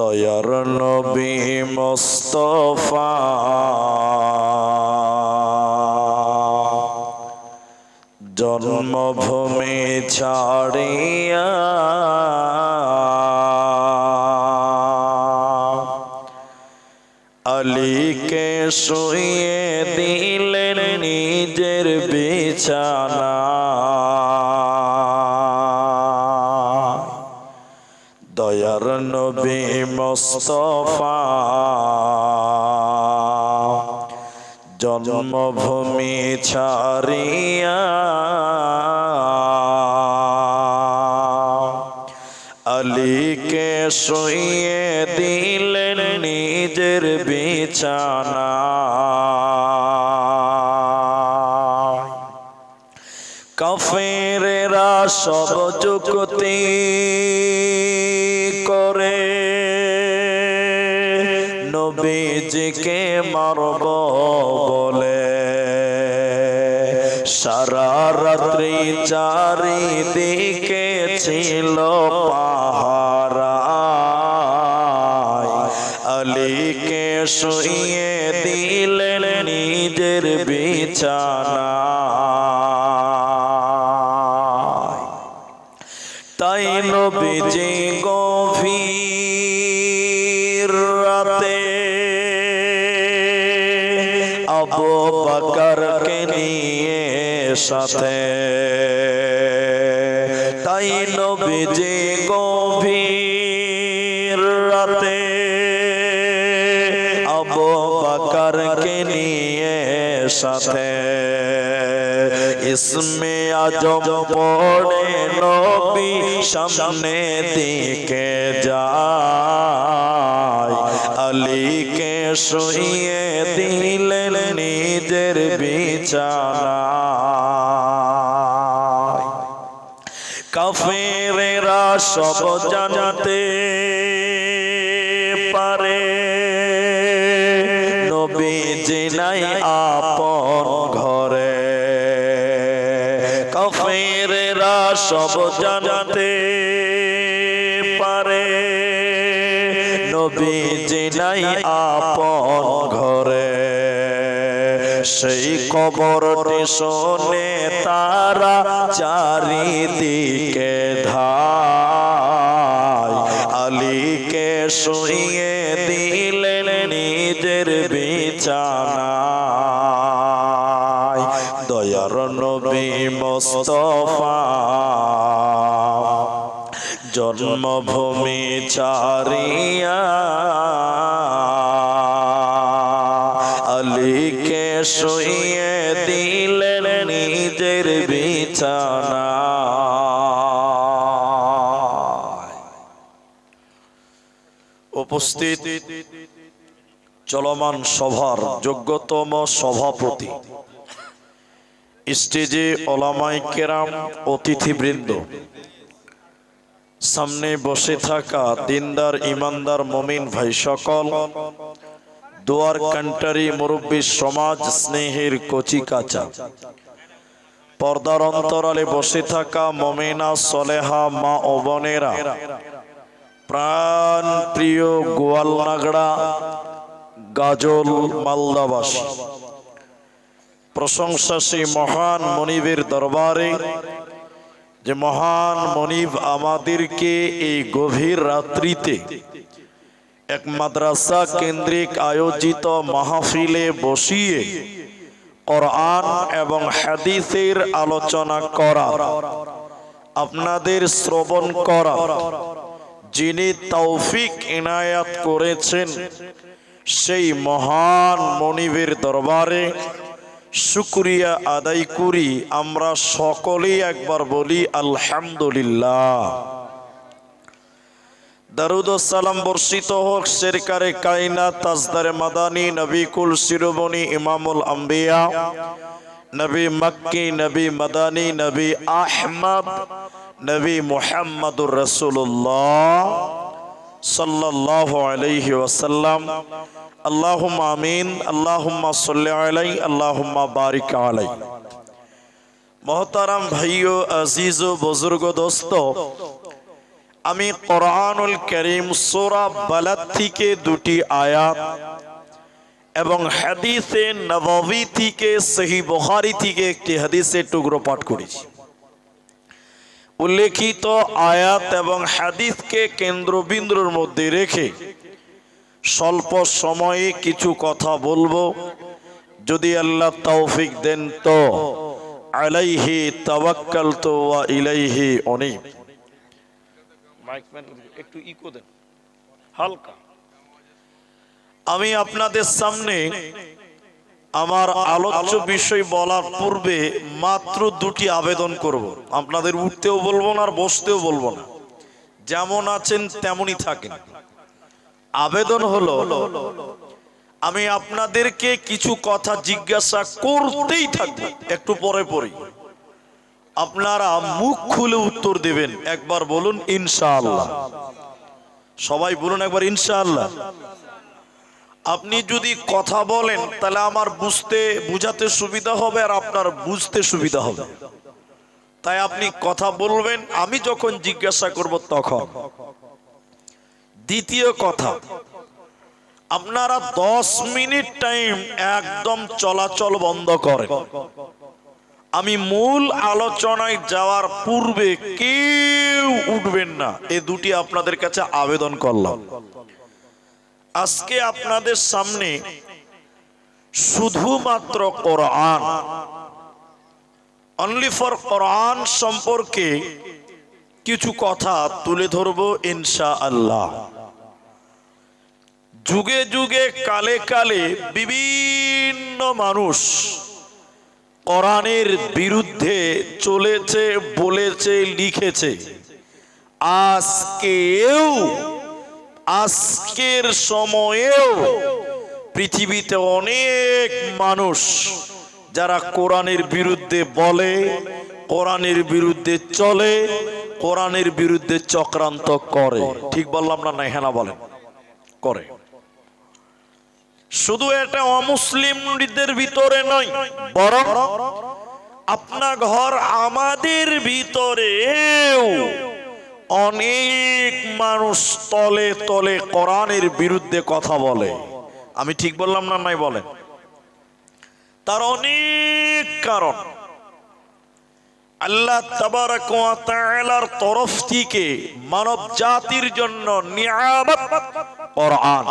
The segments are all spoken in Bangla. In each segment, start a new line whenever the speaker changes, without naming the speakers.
দয়ার নবী মুস্তাফা জন্মভূমি ছাড়িয়া আলীকে শুইয়ে দিলেন নিজের বিছানা। দয়ার নবী মুস্তাফা জন্মভূমি ছাড়িয়া আলীকে শুইয়ে দিলেন নিজের বিছানা। কাফেরেরা সব যুক্তি করে নবীজিকে মারব বলে, সারা রাত্রি চারিদিকে ছিল পাহারা। আলীকে শুইয়ে দিলেন নিজের বিছানা। তাই নবীজি গভীর রাতে আবু বকরকে নিয়ে সাথে, তাই নবীজি গভীর রাতে আবু বকরকে নিয়ে সাথে ইসমে আজম পড়ে নবী সামনে দিকে যায়। আলীকে শুইয়ে দিলেন নিজের বিছানা। কাফেরেরা সব জানতে পারে নবীজি নাই আপন ঘরে। কাফেরেরা সব জানতে পারে নবীজি নাই আপন ঘরে। সেই খবরটি শুনে তারা চারিদিকে ধায়। আলীকে শুইয়ে দিলেন নিজের বিছানা। দয়ার নবী মুস্তাফা জন্মভূমি ছাড়িয়া আলীকে শুইয়ে দিলেন নিজের বিছানা। উপস্থিত চলমান সভার যোগ্যতম সভাপতি, স্টেজে ওলামায়ে কেরাম, অতিথিবৃন্দ, সামনে বসে থাকা দিনদার ইমানদার মুমিন ভাই সকল, দুয়ার কান্টারি মুরব্বী সমাজ স্নেহের কচি কাঁচা, পর্দার অন্তরালে বসে থাকা মুমিনা সলেহা মা ও বোনেরা, প্রাণ প্রিয় গোয়ালনাগড়া গাজল মালদাবাসী, প্রশংসা সেই মহান মনিবের দরবারে যে মহান মনিব আমাদেরকে এই গভীর রাত্রিতে এক মাদ্রাসা কেন্দ্রিক আয়োজিত মাহফিলে বসিয়ে কোরআন এবং হাদিসের আলোচনা করা, আপনাদের শ্রবণ করা যিনি তৌফিক ইনায়াত করেছেন, সেই মহান মনিবের দরবারে শুকরিয়া আদায় করি। আমরা সকলেই একবার বলি আলহামদুলিল্লাহ। দরুদ ও সালাম বর্ষিত হোক সরকারে কায়নাত তাজদারে মাদানী নবী কুল শিরোমণি ইমামুল আম্বিয়া নবী মক্কি নবী মাদানী নবী আহমদ নবী মুহাম্মদুর রাসূলুল্লাহ সাল্লাল্লাহু আলাইহি ওয়াসাল্লাম। আল্লাহুম্মা আমিন। আল্লাহুম্মা সাল্লি আলাইহি আল্লাহুম্মা বারিক আলাইহি। मोहतरम भाइयों, अजीज़ो, बुजुर्गो, दोस्तों, আমি কোরআনুল কারীম সূরা বালাদ থেকে দুটি আয়াত এবং হাদিসে নববী থেকে সহিহ বুখারী থেকে একটি হাদিসের টুকরো পাঠ করেছি। উল্লেখিত আয়াত এবং হাদিসকে কেন্দ্রবিন্দুর মধ্যে রেখে স্বল্প সময়ে কিছু কথা বলবো, যদি আল্লাহ তৌফিক দেন তো। আলাইহি তাওয়াক্কালতু ওয়া ইলাইহি উনীব। একটু ইকো দেন হালকা। আমি আপনাদের সামনে আমার আলোচ্য বিষয় বলার পূর্বে মাত্র দুটি আবেদন করব। আপনাদের উঠতেও বলবো না আর বসতেও বলবো না, যেমন আছেন তেমনই থাকেন। আবেদন হলো, আমি আপনাদেরকে কিছু কথা জিজ্ঞাসা করতেই থাকবো, একটু পরে পরে আপনারা মুখ খুলে উত্তর দেবেন। একবার বলুন ইনশাআল্লাহ। সবাই বলুন একবার ইনশাআল্লাহ। আপনি যদি কথা বলেন তাহলে আমার বুঝাতে সুবিধা হবে আর আপনার বুঝতে সুবিধা হবে। তাই আপনি কথা বলবেন, আমি যখন জিজ্ঞাসা করব তখন। দ্বিতীয় কথা, আপনারা 10 মিনিট টাইম একদম চলাচল বন্ধ করেন। আমি মূল আলোচনায় যাওয়ার পূর্বে কেউ উঠবেন না, এই দুটি আপনাদের কাছে আবেদন করলাম। আজকে আপনাদের সামনে শুধুমাত্র কোরআন, অনলি ফর কোরআন সম্পর্কে কিছু কথা তুলে ধরবো ইনশাআল্লাহ। যুগে যুগে কালে কালে বিভিন্ন মানুষ কোরআনের বিরুদ্ধে চলেছে, বলেছে, লিখেছে। আজকের সময়েও পৃথিবীতে অনেক মানুষ যারা কোরআনের বিরুদ্ধে বলে, কোরআনের বিরুদ্ধে চলে, কোরআনের বিরুদ্ধে চক্রান্ত করে। ঠিক বললাম না? না হ্যাঁ না বলেন? করে। শুধু এটা অমুসলিমদের ভিতরে নয়, বরং আপনার ঘর আমাদের ভিতরেও অনেক মানুষ তলে তলে কোরআনের বিরুদ্ধে কথা বলে। আমি ঠিক বললাম না? নাই বলেন? তার অনেক কারণ। আল্লাহ তাবারাক ওয়া তাআলার তরফ থেকে মানব জাতির জন্য নিয়ামত কোরআন।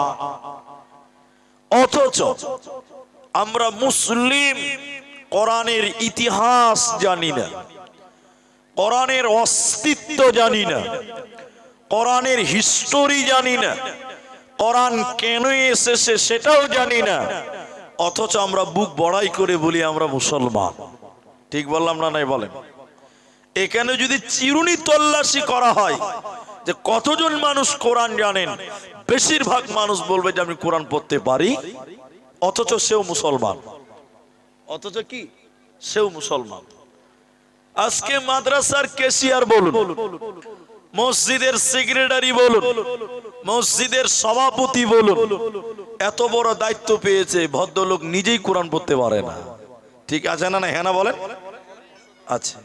অথচ আমরা মুসলিম কোরআনের ইতিহাস জানি না, কোরআনের অস্তিত্ব জানি না, কোরআনের হিস্টোরি জানি না, কোরআন কেন এসেছে সেটাও জানি না। অথচ আমরা বুক বড়াই করে বলি আমরা মুসলমান। ঠিক বললাম না? নাই বলেন? এখানে যদি চিরুনি তল্লাশি করা হয় যে কতজন মানুষ কোরআন জানেন, বেশিরভাগ মানুষ বলবে যে আমি কোরআন পড়তে পারি, অথচ সেও মুসলমান। অথচ কি সেও মুসলমান। আজকে মাদ্রাসার ক্যাশিয়ার বলুন, মসজিদের সেক্রেটারি বলুন, মসজিদের সভাপতি বলুন, এত বড় দায়িত্ব পেয়েছে, ভদ্রলোক নিজেই কোরআন পড়তে পারে না। ঠিক আছে না? না হ্যাঁ না বলেন? আচ্ছা,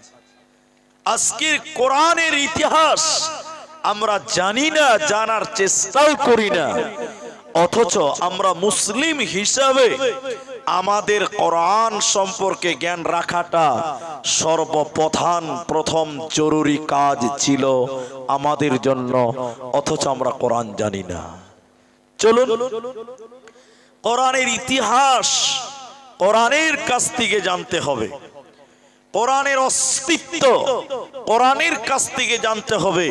আজকের কোরআনের ইতিহাস আমরা জানি না, জানার চেষ্টাও করি না। অথচ আমরা মুসলিম হিসাবে আমাদের কোরআন সম্পর্কে জ্ঞান রাখাটা প্রথম জরুরি কাজ ছিল আমাদের জন্য। অথচ আমরা কোরআন জানি না। চলুন কোরআনের ইতিহাস কোরআনের কাছ থেকে জানতে হবে, কোরআনের অস্তিত্ব কোরআনের কাছ থেকে জানতে হবে।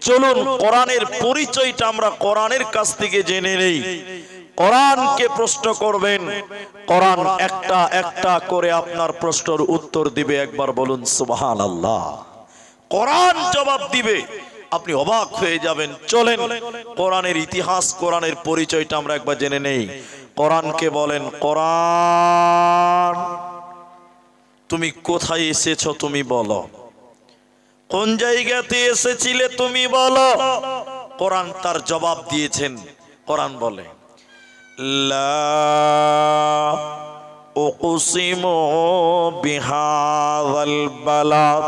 চলুন কোরআনের পরিচয়টা আমরা কোরআনের কাছ থেকে জেনে নেই। কোরআনকে প্রশ্ন করবেন, কোরআন একটা একটা করে আপনার প্রশ্নের উত্তর দিবে। একবার বলুন সুবহানাল্লাহ। কোরআন জবাব দিবে, আপনি অবাক হয়ে যাবেন। চলেন কোরআনের ইতিহাস, কোরআনের পরিচয়টা আমরা একবার জেনে নেই। কোরআনকে বলেন, কোরআন তুমি কোথায় এসেছো তুমি বলো, কোন জায়গাতে এসেছিলে তুমি বলো। কোরআন তার জবাব দিয়েছেন। কোরআন বলে, লা উকসিমু বিহাযাল বালাদ,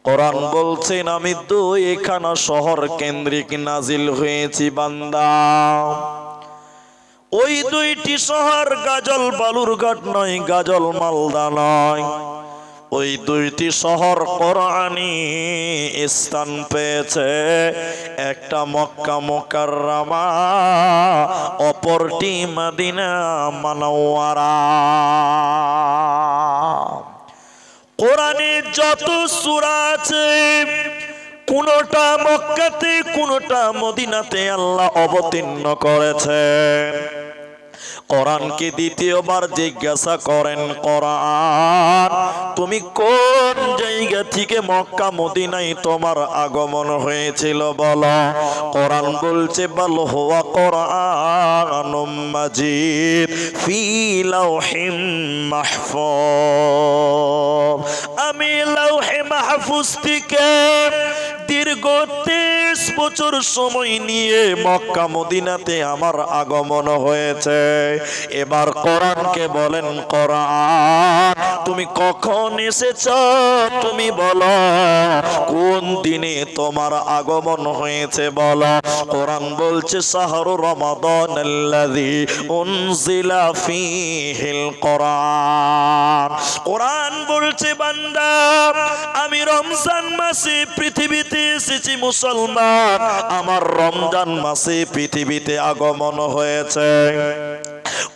কোরআন বলছেন আমি 2খানা শহর কেন্দ্রিক নাজিল হয়েছি বান্দা। ওই 2টি শহর গাজল বালুরঘাট নয়, গাজল মালদা নয়, ওই 2টি শহর কোরআনি স্থান পেয়েছে। একটা মক্কা মুকাররমা, অপরটি মদিনা মুনাওয়ারা। কোরআনে যত সূরা আছে কোনটা মক্কাতে কোনটা মদিনাতে আল্লাহ অবতীর্ণ করেছেন। কোরআনকে দ্বিতীয়বার জিজ্ঞাসা করেন, কোরআন তুমি কোন জায়গা থেকে মক্কা মদিনায় তোমার আগমন হয়েছিল বলো। কোরআন বলছে বাল হুয়া কোরআনুম মাজিদ ফি লাওহিম মাহফুজ। আমি লাওহে মাহফুজ থেকে দীর্ঘ 23 বছর সময় নিয়ে মক্কা মদিনাতে আমার আগমন হয়েছে। এবার কোরআনকে বলেন, কোরআন তুমি কখন এসেছো, তুমি বলো কোন দিনে তোমার আগমন হয়েছে বলো। কোরআন বলছে শাহরু রমাদানাল্লাযী উনজিলা ফীহিল কোরআন। কোরআন বলছে বান্দা আমি রমজান মাসে পৃথিবীতে এসেছি মুসলমান, আমার রমজান মাসে পৃথিবীতে আগমন হয়েছে।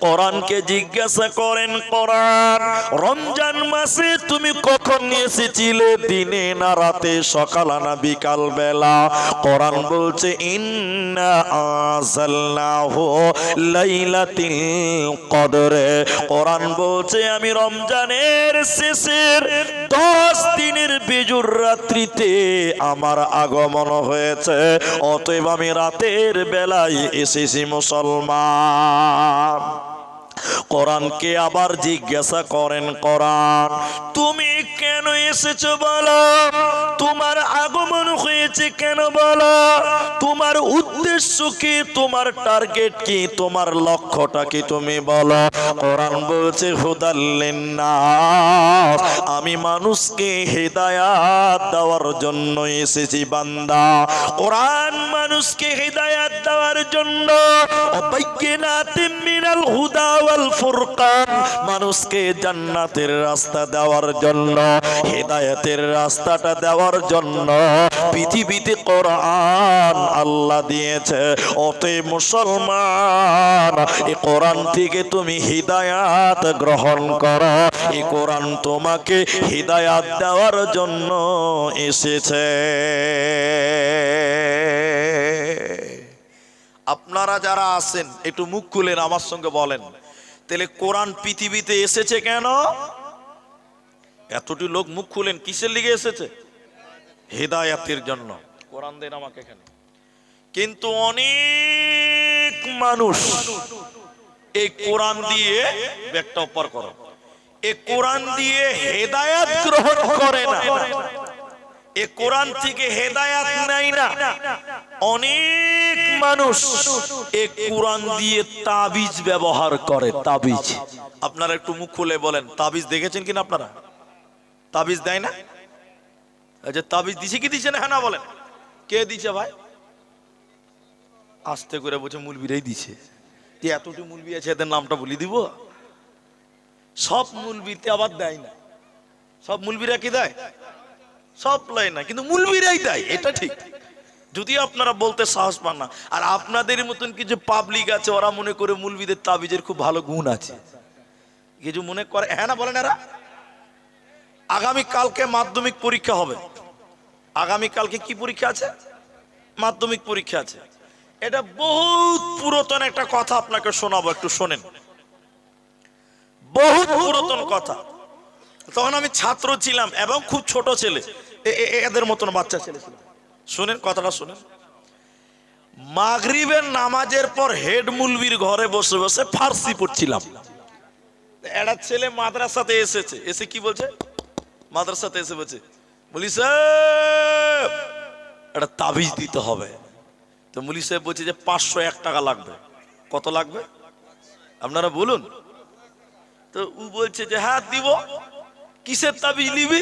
কোরআনকে জিজ্ঞাসা করেন, কোরআন রমজান মাসে তুমি কখন এসেছিলে, দিনে না রাতে, সকাল না বিকাল বেলা? কোরআন বলছে ইন্না আযালনাহু লাইলাতুল কদরে। কোরআন বলছে আমি রমজানের শেষের 10 দিনের বেজুর রাত্রিতে আমার আগমন হয়েছে, অতএব আমি রাতের বেলায় এসেছি মুসলমান। কোরআনকে আবার জিজ্ঞাসা করেন, কোরআন তুমি কেন এসেছো বলো, তোমার আগমন হয়েছে কেন বলো, তোমার উদ্দেশ্য কি, তোমার টার্গেট কি, তোমার লক্ষ্যটা কি তুমি বলো। কোরআন বলছে হুদাল লিন্নাস, আমি মানুষকে হেদায়াত দেওয়ার জন্য এসেছি বান্দা। কোরআন মানুষকে হেদায়াত দেওয়ার জন্য, বাইয়িনাতিম মিনাল হুদা ওয়াল ফুরকান, মানুষকে জান্নাতের রাস্তা দেওয়ার জন্য, হেদায়েতের রাস্তাটা দেওয়ার জন্য পৃথিবীতে কোরআন আল্লাহ দিয়েছে। অতএব মুসলমান এই কোরআন থেকে তুমি হিদায়াত গ্রহণ করো। এই কোরআন তোমাকে হিদায়াত দেওয়ার জন্য এসেছে। আপনারা যারা আছেন একটু মুখ খুলেন আমার সঙ্গে বলেন, তাহলে কোরআন পৃথিবীতে এসেছে কেন? এতটি লোক মুখ খুলেন, কিসের লিগে এসেছে? হিদায়াতের জন্য। কোরআন দেন আমাকে এখানে। কিন্তু অনেক মানুষ এই কোরআন দিয়ে ব্যাগটা উপর করো, এই কোরআন দিয়ে হেদায়াত গ্রহণ করে না, এই কোরআন থেকে হেদায়াত নেয় না। অনেক মানুষ এই কোরআন দিয়ে তাবিজ ব্যবহার করে। তাবিজ আপনারা একটু মুখ খুলে বলেন, তাবিজ দেখেছেন কিনা আপনারা? তাবিজ দেয় না? আচ্ছা তাবিজ দিছে কি দিছে না? হ্যাঁ না বলেন, কে দিছে ভাই? আস্তে করে বলছে মুলবিরাই দিছে। এতটি মুলবি আছে, এদের নামটা বলি দিব? সব মুলবিতে আবার দেয় না। সব মুলবিরা কি দেয়? সব লয় না, কিন্তু মুলবিরাই দেয়, এটা ঠিক। যদি আপনারা বলতে সাহস পান না, আর আপনাদের মতন কিছু পাবলিক আছে ওরা মনে করে মুলবিদের তাবিজের খুব ভালো গুণ আছে, কিছু মনে করে। হ্যাঁ না বলেন? এরা আগামী কালকে মাধ্যমিক পরীক্ষা হবে। আগামী কালকে কি পরীক্ষা আছে? মাধ্যমিক পরীক্ষা আছে। এটা বহুত পুরাতন একটা কথা আপনাকে শোনাবো, একটু শোনেন। বহুত পুরাতন কথা। তখন আমি ছাত্র ছিলাম এবং খুব ছোট ছেলে, এদের মতন বাচ্চা ছেলে ছিল। শুনেন কথাটা, শুনেন। মাগরিবের নামাজের পর হেড মুলবির ঘরে বসে বসে ফার্সি পড়ছিলাম। একটা ছেলে মাদ্রাসাতে এসেছে, এসে কি বলছে? মাদ্রাসাতে এসে বলছে, মুলি সাহেব একটা তাবিজ দিতে হবে। তো মুলি সাহেব বলছে যে 501 টাকা লাগবে। কত লাগবে আপনারা বলুন? তো ও বলছে যে হ্যাঁ দিব। কিসের তাবিজ নিবি?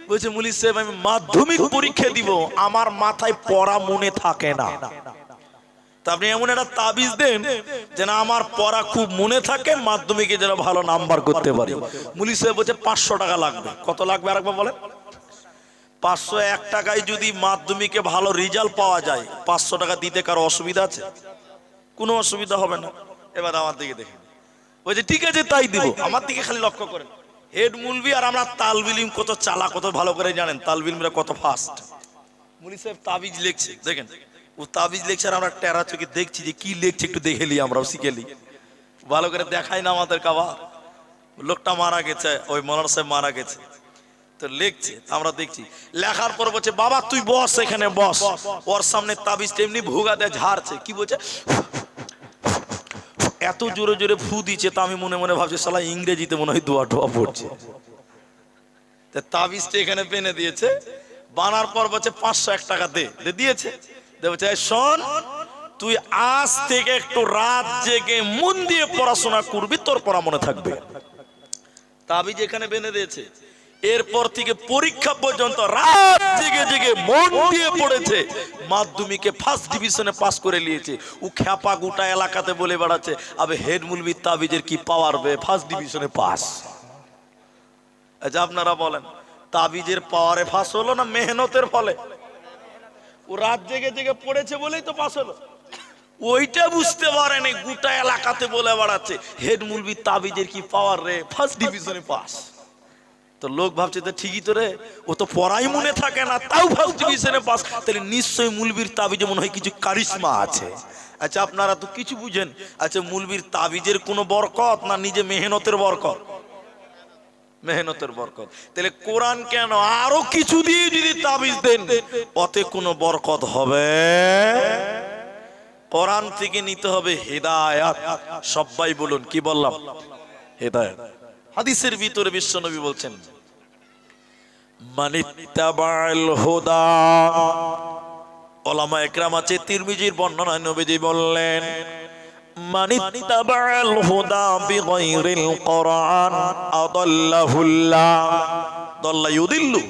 বলছে মুলি সাহেব আমি মাধ্যমিক পরীক্ষা দিব, আমার মাথায় পড়া মনে থাকে না। তা আপনি এমন একটা তাবিজ দেন যে না আমার পড়া খুব মনে থাকে, মাধ্যমিকে যেন ভালো নাম্বার করতে পারি। মুলি সাহেব বলছে 500 টাকা লাগবে। কত লাগবে আরেকবার বলেন? 501 টাকায় যদি মাধ্যমিকে ভালো রেজাল্ট পাওয়া যায়, 500 টাকা দিতে কারো অসুবিধা আছে? কোনো অসুবিধা হবে না। এবার আমার দিকে দেখেন, বলছে ঠিক আছে তাই দিব। আমার দিকে খালি লক্ষ্য করেন। হেড মুলবি আর আমরা তালবিলিম কত চালা, কত ভালো করে জানেন তালবিলিমরা কত ফাস্ট। মুলি সাহেব তাবিজ লিখছে, দেখেন ও তাবিজ লিখছে আর আমরা টেরা চোখে দেখছি যে কি লিখছে, একটু দেখে লি, আমরাও শিখে লি। ভালো করে দেখাই না আমাদের কাবার। লোকটা মারা গেছে, ওই মৌলানা সাহেব মারা গেছে, তো লিখছে আমরা দেখছি। লেখার পর বলছে বাবা তুই বস এখানে বস। ওর সামনে তাবিজ এমনি ভুগা দেয়, ঝাড়ছে। কি বলছে? এত জোরে জোরে ফু দিচ্ছে, তা আমি মনে মনে ভাবছি শালা ইংরেজিতে মনে হয় দোয়া টোয়া পড়ছে। তাবিজটা এখানে পেনে দিয়েছে, বানার পর বলছে 501 টাকা দে। দিয়েছে। বলছে শোন, তুই আজ থেকে একটু রাত জেগে মন দিয়ে পড়াশোনা করবি, তোর পড়া মনে থাকবে। তাবিজ এখানে বেঁধে দিয়েছে। এরপর থেকে পরীক্ষা পর্যন্ত রাত জেগে জেগে মন দিয়ে পড়েছে, মাধ্যমিকে ফার্স্ট ডিভিশনে পাস করে নিয়েছে। ও খ্যাপা গোটা এলাকাতে বলে বেড়াচ্ছে আবে হেড মুলবি তাবিজের কি পাওয়ার বে, ফার্স্ট ডিভিশনে পাস। আচ্ছা আপনারা বলেন তাবিজের পাওয়ারে পাস হলো না মেহনতের ফলে? ও রাত জেগে জেগে পড়েছে বলেই তো পাস হলো। ওইটা বুঝতে পারেনি, গোটা এলাকাতে বলে বেড়াচ্ছে হেড মুলবি তাবিজের কি পাওয়ার রে, ফার্স্ট ডিভিশনে পাস। তো লোক ভাবছে তো ঠিকই তো রে, ও তো পড়াই মনে থাকে না তাও ফার্স্ট ডিভিশনে পাস, তাহলে নিশ্চয়ই মুলবির তাবিজে মনে হয় কিছু কারিশমা আছে। আচ্ছা আপনারা তো কিছু বুঝেন। আচ্ছা মুলবির তাবিজের কোনো বরকত না নিজে মেহনতের বরকত? মেহনতের বরকত। তাহলে কোরআন কেন আরো কিছু দিয়ে যদি তাবিজ দেন ওতে কোনো বরকত হবে? কোরআন থেকে নিতে হবে হেদায়েত। সবাই বলুন কি বললাম? হেদায়েত। হাদিসের ভিতরে বিশ্বনবী বলছেন মানিত্তাবাল হুদা। উলামা ইকরাম আছে, তিরমিজির বর্ণনায় নবীজি বললেন মানিত্তাবাল হুদা বিগাইরিল কোরআন আদাল্লাহুল্লাহ। দাল্লা ইউদিল্লু।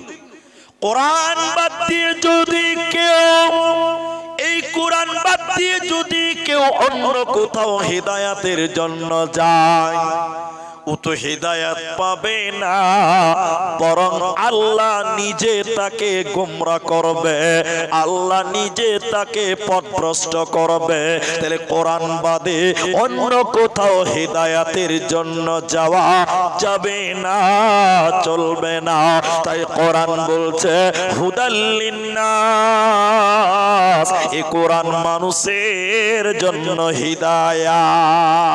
কোরআন বাদ দিয়ে যদি কেউ, এই কোরআন বাদ দিয়ে যদি কেউ অন্য কোথাও হেদায়েতের জন্য যায় ও তো হেদায়েত পাবে না, বরং আল্লাহ নিজে তাকে গোমরা করবে, আল্লাহ নিজে তাকে পথভ্রষ্ট করবে। তাহলে কোরআন বাদে অন্য কোথাও হেদায়েতের জন্য যাওয়া যাবে না, চলবে না। তাই কোরআন বলছে হুদাল্লিন্নাস, এই কোরআন মানুষের জন্য হিদায়াত।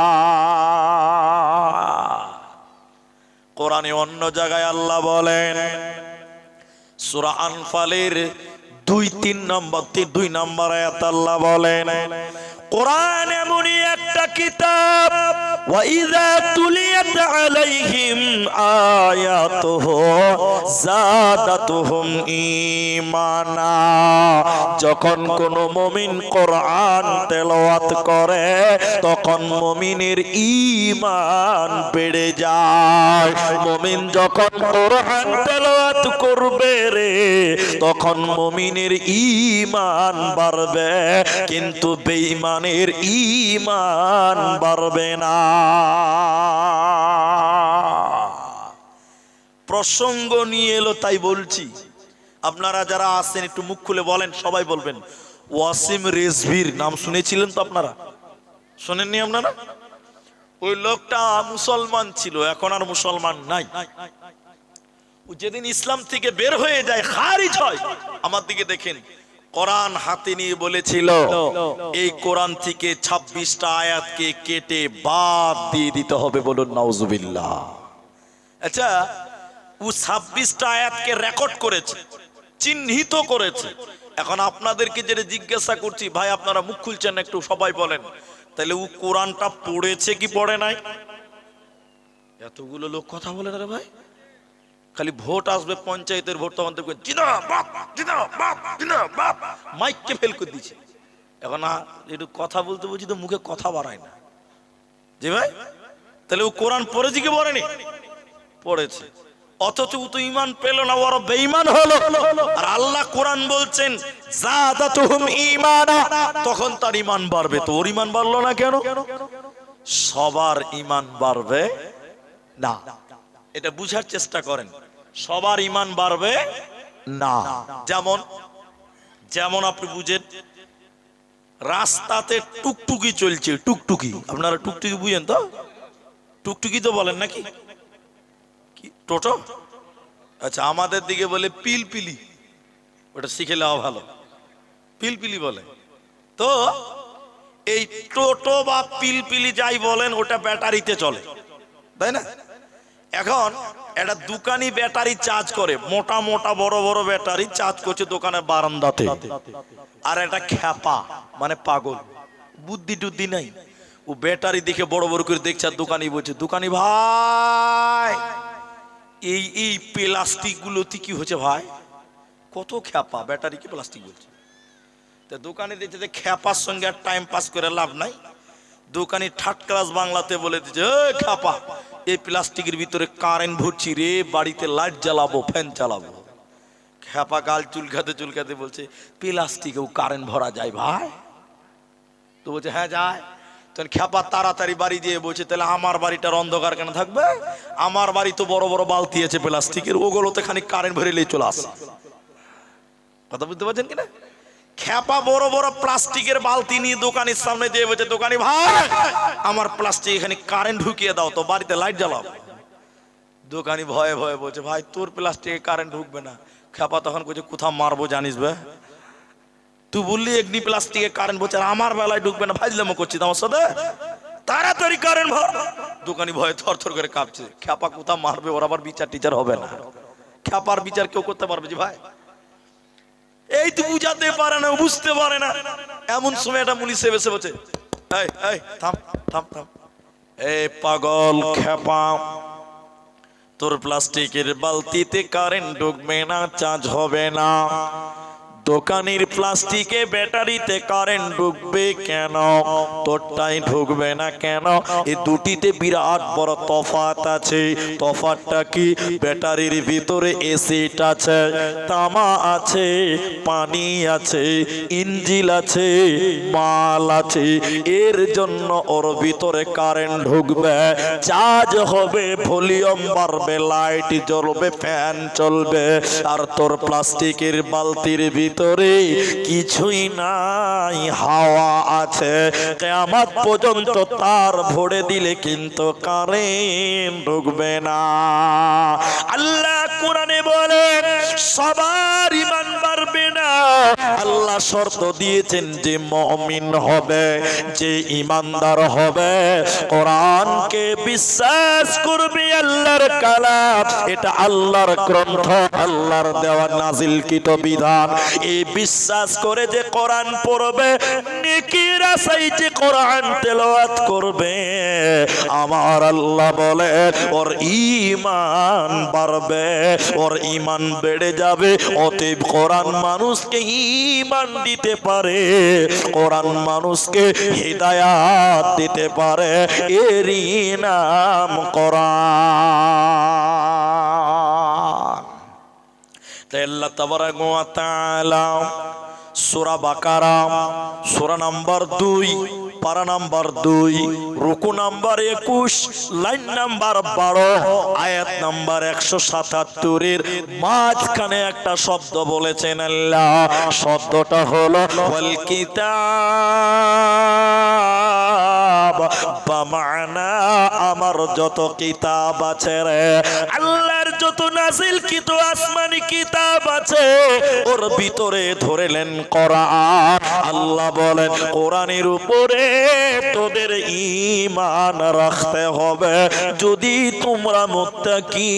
কোরআনে অন্য জায়গায় আল্লাহ বলেন সূরা আনফালের 2 নম্বর আয়াত আল্লাহ বলেন কোরআন এমনই একটা কিতাব ওয়া ইযা তুলিয়াত আলাইহিম আয়াতুহু যাদাতুহুম ঈমানা। যখন কোন মুমিন কোরআন তেলাওয়াত করে তখন মুমিনের ঈমান বেড়ে যায়। মুমিন যখন কোরআন তেলাওয়াত করবে রে তখন মুমিনের ঈমান বাড়বে, কিন্তু বেঈমানের ঈমান বাড়বে না। প্রসঙ্গ নিয়ে এলো তাই বলছি। আপনারা যারা আছেন একটু মুখ খুলে বলেন, সবাই বলবেন ওয়াসিম রেজভির নাম শুনেছিলেন তো? আপনারা শোনেননি? আপনারা ওই লোকটা মুসলমান ছিল, এখন আর মুসলমান নাই। ও যেদিন ইসলাম থেকে বের হয়ে যায়, খারিজ হয়, আমার দিকে দেখেন কোরআন হাতে নিয়ে বলেছিল এই কোরআন থেকে 26টা আয়াতকে কেটে বাদ দিয়ে দিতে হবে। বলুন নাউজুবিল্লাহ। আচ্ছা ও 26টা আয়াতকে রেকর্ড করেছে, চিহ্নিত করেছে। এখন আপনাদেরকে যেটা জিজ্ঞাসা করছি, ভাই আপনারা মুখ খুলছেন একটু, সবাই বলেন তাহলে ও কোরআনটা পড়েছে কি পড়ে নাই? এতগুলো লোক কথা বলে না রে ভাই। খালি ভোট আসবে, পঞ্চায়েতের ভোট, তখন দেখবেন জিন্দাবাদ জিন্দাবাদ জিন্দাবাদ, মাইককে ফেল করে দিচ্ছে। এখন একটু কথা বলতে বলছি তো মুখে কথা বাড়ায় না। জি ভাই, তাহলে ও কোরআন পড়েছে কি পড়েনি? পড়েছে। অথচ ও তো ঈমান পেল না, ওরা বেঈমান হলো। আর আল্লাহ কোরআন বলছেন যাদাতুহুম ঈমানা, তখন তার ঈমান বাড়বে। তো ওর ঈমান বাড়লো না কেন? সবার ঈমান বাড়বে না, এটা বুঝার চেষ্টা করেন। সবার ঈমান বাড়বে না। যেমন যেমন আপনি বুঝেন, রাস্তাতে টুকটুকি চলছে, টুকটুকি, আপনারা টুকটুকি বুঝেন তো? টুকটুকি তো বলেন নাকি? কি টোটো? আচ্ছা, আমাদের দিকে বলে পিলপিলি, ওটা শিখে নেওয়া ভালো। পিলপিলি বলে। তো এই টোটো বা পিলপিলি যাই বলেন, ওটা ব্যাটারিতে চলে, তাই না? এখন একটা দোকানি ব্যাটারি চার্জ করে, মোটা মোটা বড় বড় ব্যাটারি চার্জ করছে দোকানের বারান্দাতে। আর একটা খ্যাপা মানে পাগল, বুদ্ধি টুদ্ধি নাই, ও ব্যাটারি দেখে বড় বড় করে দেখছে। আর দোকানি বলছে, দোকানি ভাই এই প্লাস্টিক গুলোতে কি হচ্ছে ভাই? কত খ্যাপা, ব্যাটারি কি প্লাস্টিক বলছে। তা দোকানি দেখছে যে খ্যাপার সঙ্গে আর টাইম পাস করে লাভ নাই। দোকানি থার্ড ক্লাস বাংলাতে বলে দিচ্ছে, এই খ্যাপা, এই প্লাস্টিকের ভিতরে কারেন্ট ভরছি রে, বাড়িতে লাইট জ্বালাবো, ফ্যান চালাবো। খ্যাপা গাল চুলকাতে চুলকাতে বলছে, প্লাস্টিকেও কারেন্ট ভরা যায় ভাই? তো বলছে হ্যাঁ যায়। তখন খ্যাপা তাড়াতাড়ি বাড়ি দিয়ে বলছে, তাহলে আমার বাড়িটার অন্ধকার কেন থাকবে? আমার বাড়ি তো বড় বড় বালতি আছে প্লাস্টিকের, ওগুলোতে খানিক কারেন্ট ভরেলেই চলে আসে। কথা বুঝতে পারছেন কিনা? খ্যাপা বড় বড় প্লাস্টিকের বালতি নিয়ে দোকানের সামনে দিয়ে বলছে, দোকানি ভাই আমার প্লাস্টিক এখানে কারেন্ট ঢুকিয়ে দাও তো, বাড়িতে লাইট জ্বালাও। দোকানি ভয়ে ভয়ে বলছে, ভাই তোর প্লাস্টিকে কারেন্ট ঢুকবে না। খ্যাপা তখন বলছে, কোথাও মারবো জানিস বে? তুই বললি এগনি প্লাস্টিকে কারেন্ট, বলছে আমার বেলায় ঢুকবে না, ফাইজলামো করছিস আমার সাথে, তাড়াতাড়ি কারেন্ট ভর। দোকানি ভয়ে থর থর করে কাঁপছে। খ্যাপা কোথাও মারবে, ওর আবার বিচার টিচার হবে না। খ্যাপার বিচার কেউ করতে পারবে যে ভাই? এই তো বুঝাতে পারে না, বুঝতে পারে না। এমন সময় একটা মুনি সে বেসে বলছে, এই এই থাম থাম থাম, এই পাগল খ্যাপা, তোর প্লাস্টিকের বালতিতে কারেন্ট ঢুকবে না, চার্জ হবে না। দোকানের প্লাস্টিকে ব্যাটারিতে কারেন্ট ঢুকবে কেন? তোরটাই ঢুকবে না কেন? এই দুটিতে বিরাট বড় তফাৎ আছে। তফাৎটা কি? ব্যাটারির ভিতরে এসিড আছে, তামা আছে, পানি আছে, ইঞ্জিন আছে, মাল আছে। এর জন্য ওর ভিতরে কারেন্ট ঢুকবে, চার্জ হবে, ভলিউম বাড়বে, লাইট জ্বলবে, ফ্যান চলবে। আর তোর প্লাস্টিকের বালতির ভিতরে কিছুই নাই, হাওয়া আছে। কিয়ামত পর্যন্ত তার ভরে দিলে কিন্তু কারেন্ট ঢুকবে না। আল্লাহ কোরআনে বলেন সবার ঈমান বাড়বে না। আল্লাহ শর্ত দিয়েছেন যে মুমিন হবে, যে ঈমানদার হবে, কোরআনকে বিশ্বাস করবে, আল্লাহর কালাম, এটা আল্লাহর গ্রন্থ, আল্লাহর দেওয়া নাজিলকৃত বিধান। এই বিশ্বাস করে যে কোরআন পড়বে, নেকির আশায় যে কোরআন তেলাওয়াত করবে, আমার আল্লাহ বলে ওর ঈমান বাড়বে, ওর ঈমান বেড়ে যাবে। অতএব কোরআন মানুষকে ঈমান দিতে পারে, কোরআন মানুষকে হিদায়াত দিতে পারে, এরই নাম কোরআন। আল্লাহ তাবারাক ওয়া তাআলা সূরা বাকারা সূরা নাম্বার 2, পারা নাম্বার 2, রুকু নাম্বার 21, লাইন নাম্বার 12, আয়াত নাম্বার 177 এর মাঝখানে একটা শব্দ বলেছেন আল্লাহ। শব্দটা হলো ওয়াল কিতাব, বা মানা আমার যত কিতাব আছে রে, আল্লাহর যত নাযিলকৃত আসমানি কিতাব আছে, ওর ভিতরে ধরেলেন কোরআন। আল্লাহ বলেন কোরআনের উপরে তোদের ঈমান রাখতে হবে যদি তোমরা মুত্তাকি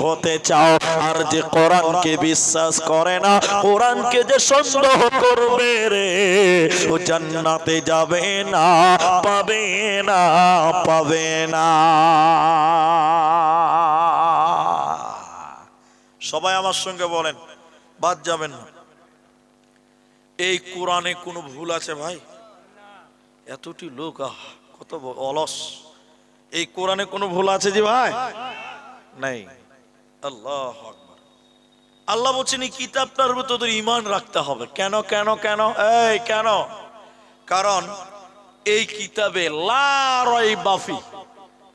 হতে চাও। আর যে কোরআনকে বিশ্বাস করে না, কোরআনকে যে সন্দেহ করবে রে, ও জান্নাতে যাবে না, পাবে না, পাবে না। সবাই আমার সঙ্গে বলেন, বাদ যাবেন না। এই কোরআনে কোনো ভুল আছে ভাই? এতটি লোক কত অলস। এই কোরআনে কোনো ভুল আছে যে ভাই? নাই। আল্লাহু আকবার। আল্লাহ বলছেন এই কিতাবটার উপর তোদের ঈমান রাখতে হবে। কেন কেন কেন? এই কেন? কারণ এই কিতাবে লা রাইবা ফি,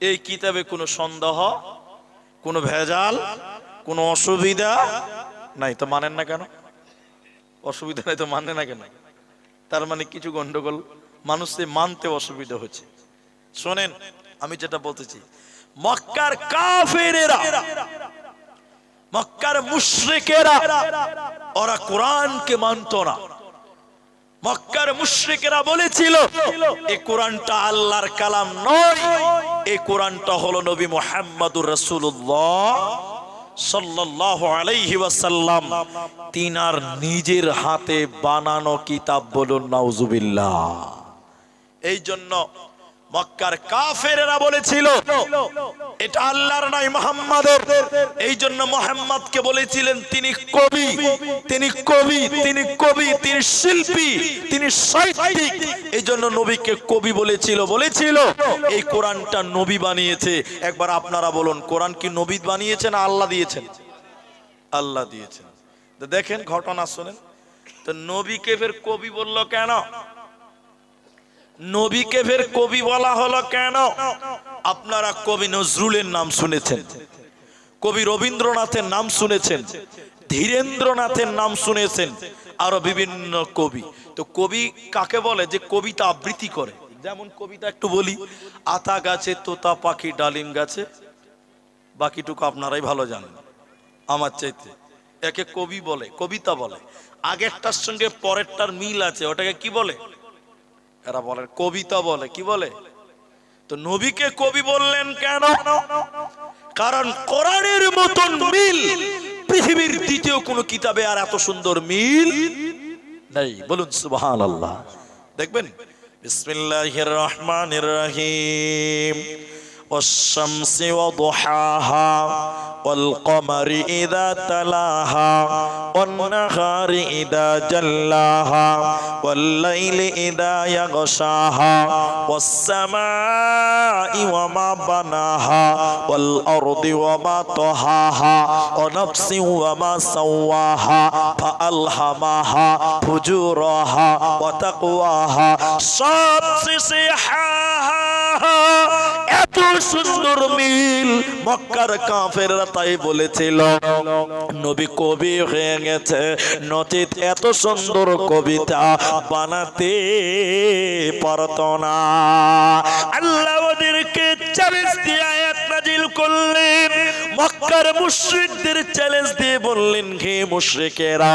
এই কিতাবে কোনো সন্দেহ, কোনো ভেজাল, কোনো অসুবিধা নাই। তো মানেন না কেন? অসুবিধা নাই তো মানেন না কেন? তার মানে কিছু গন্ডগোল, মানুষে মানতে অসুবিধা হচ্ছে। শোনেন, আমি যেটা বলতেছি, মক্কার কাফেরেরা, মক্কার মুশরিকেরা ওরা কোরআনকে মানত না। মক্কার মুশরিকেরা বলেছিল এই কোরআনটা আল্লাহর কালাম নয়, এই কোরআনটা হলো নবী মুহাম্মদুর রাসূলুল্লাহ সাল্লাল্লাহু আলাইহি ওয়াসাল্লাম তিনার নিজের হাতে বানানো কিতাব। বলুন নাউজুবিল্লাহ। এই জন্য মক্কার কাফেরেরা বলেছিল এটা আল্লাহর নয়, মুহাম্মাদের। এই জন্য মুহাম্মদকে বলেছিলেন তিনি কবি, তিনি কবি, তিনি কবি, তিনি শিল্পী, তিনি সাহিত্যিক। এই জন্য নবীকে কবি বলেছিল। বলেছিল এই কোরআনটা নবী বানিয়েছে। একবার আপনারা বলুন, কোরআন কি নবী বানিয়েছে না আল্লাহ দিয়েছেন? আল্লাহ দিয়েছেন। তো দেখেন ঘটনা শুনেন তো, নবীকে ফের কবি বললো কেন? নবীকে ফের কবি বলা হলো কেন? আপনারা কবি নজরুলের নাম শুনেছেন, কবি রবীন্দ্রনাথের নাম শুনেছেন, ধীরেন্দ্রনাথের নাম শুনেছেন, আরো বিভিন্ন কবি। তো কবি কাকে বলে? যে কবিতা আবৃত্তি করে। যেমন কবিতা একটু বলি, আতা গাছে তোতা পাখি ডালিম গাছে, বাকিটুকু আপনারাই ভালো জানেন আমার চাইতে। একে কবি বলে, কবিতা বলে। আগেরটার সঙ্গে পরেরটার মিল আছে, ওটাকে কি বলে? এরা বলে কবিতা বলে। কি বলে? তো নবীকে কবি বললেন কেন? কারণ কোরআনের মতন মিল পৃথিবীর দ্বিতীয় কোন কিতাবে আর এত সুন্দর মিল নেই। বলুন সুবহানাল্লাহ। দেখবেন বিসমিল্লাহির রহমানির রহিম। والشمس وضحاها والقمر إذا تلاها والنهار إذا جلاها والليل إذا يغشاها والسماء وما بناها والأرض وما طحاها ونفس وما سواها فألهمها فجورها وتقواها এত সুন্দর মিল মক্কার কাফেররা তাই বলেছিল নবী কবি হয়ে গেছে, নচিত এত সুন্দর কবিতা বানাতে পারত না। আল্লাহ ওদেরকে চ্যালেঞ্জ দিয়ে আয়াত নাজিল করলেন। মক্কার মুশরিকদের চ্যালেঞ্জ দিয়ে বললেন, হে মুশরিকেরা,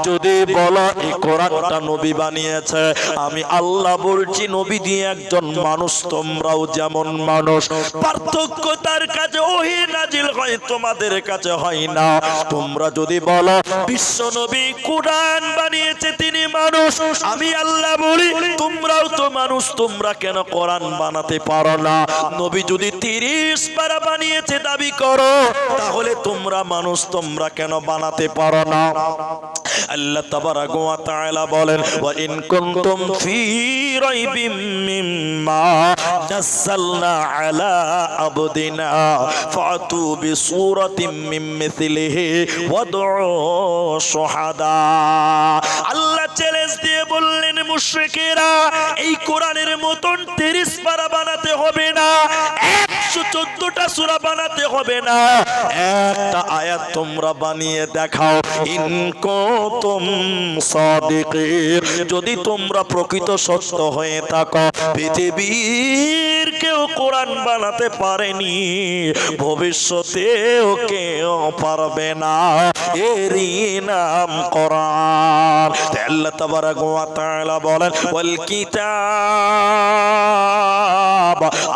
যদি বলো এই কোরআনটা নবী বানিয়েছে, আমি আল্লাহ বলছি নবী দিয়ে একজন মানুষ, তোমরাও যেমন মানুষ। পার্থক্য তার কাছে ওহী নাজিল হয়, তোমাদের কাছে হয় না। তোমরা যদি বলো বিশ্ব নবী কোরআন বানিয়েছে, তিনি মানুষ, আমি আল্লাহ বলি তোমরাও তো মানুষ, তোমরা কেন কোরআন বানাতে পারো না? নবী যদি 30 পারা বানিয়েছে দাবি করো, তাহলে তোমরা মানুষ, তোমরা কেন বানাতে পারো না? আল্লাহ তাবারাকা ওয়া তাআলা বলেন, ওয়া ইন কুনতুম ফী রাইবিম মিম্মা নাযালনা আলা আবদিনা ফাতু বিসূরাতিম মিন মিসলিহি ওয়াদউ শুহাদা। আল্লাহ চ্যালেঞ্জ দিয়ে বললেন, মুশরিকেরা, এই কোরআনের মতন 30 পারা বানাতে হবে না, 114টা সূরা বানাতে হবে না, একটা আয়াত তোমরা বানিয়ে দেখাও। ইন কুনতুম সাদিকিন, যদি তোমরা প্রকৃত সত্য হয়ে থাকো। পৃথিবীর কেউ কোরআন বানাতে পারেনি, ভবিষ্যতেও কেউ পারবে না, এরই নাম কোরআন। আল্লাহ তাবারাকা ওয়া তাআলা বলেন, ওয়াল কিতাব,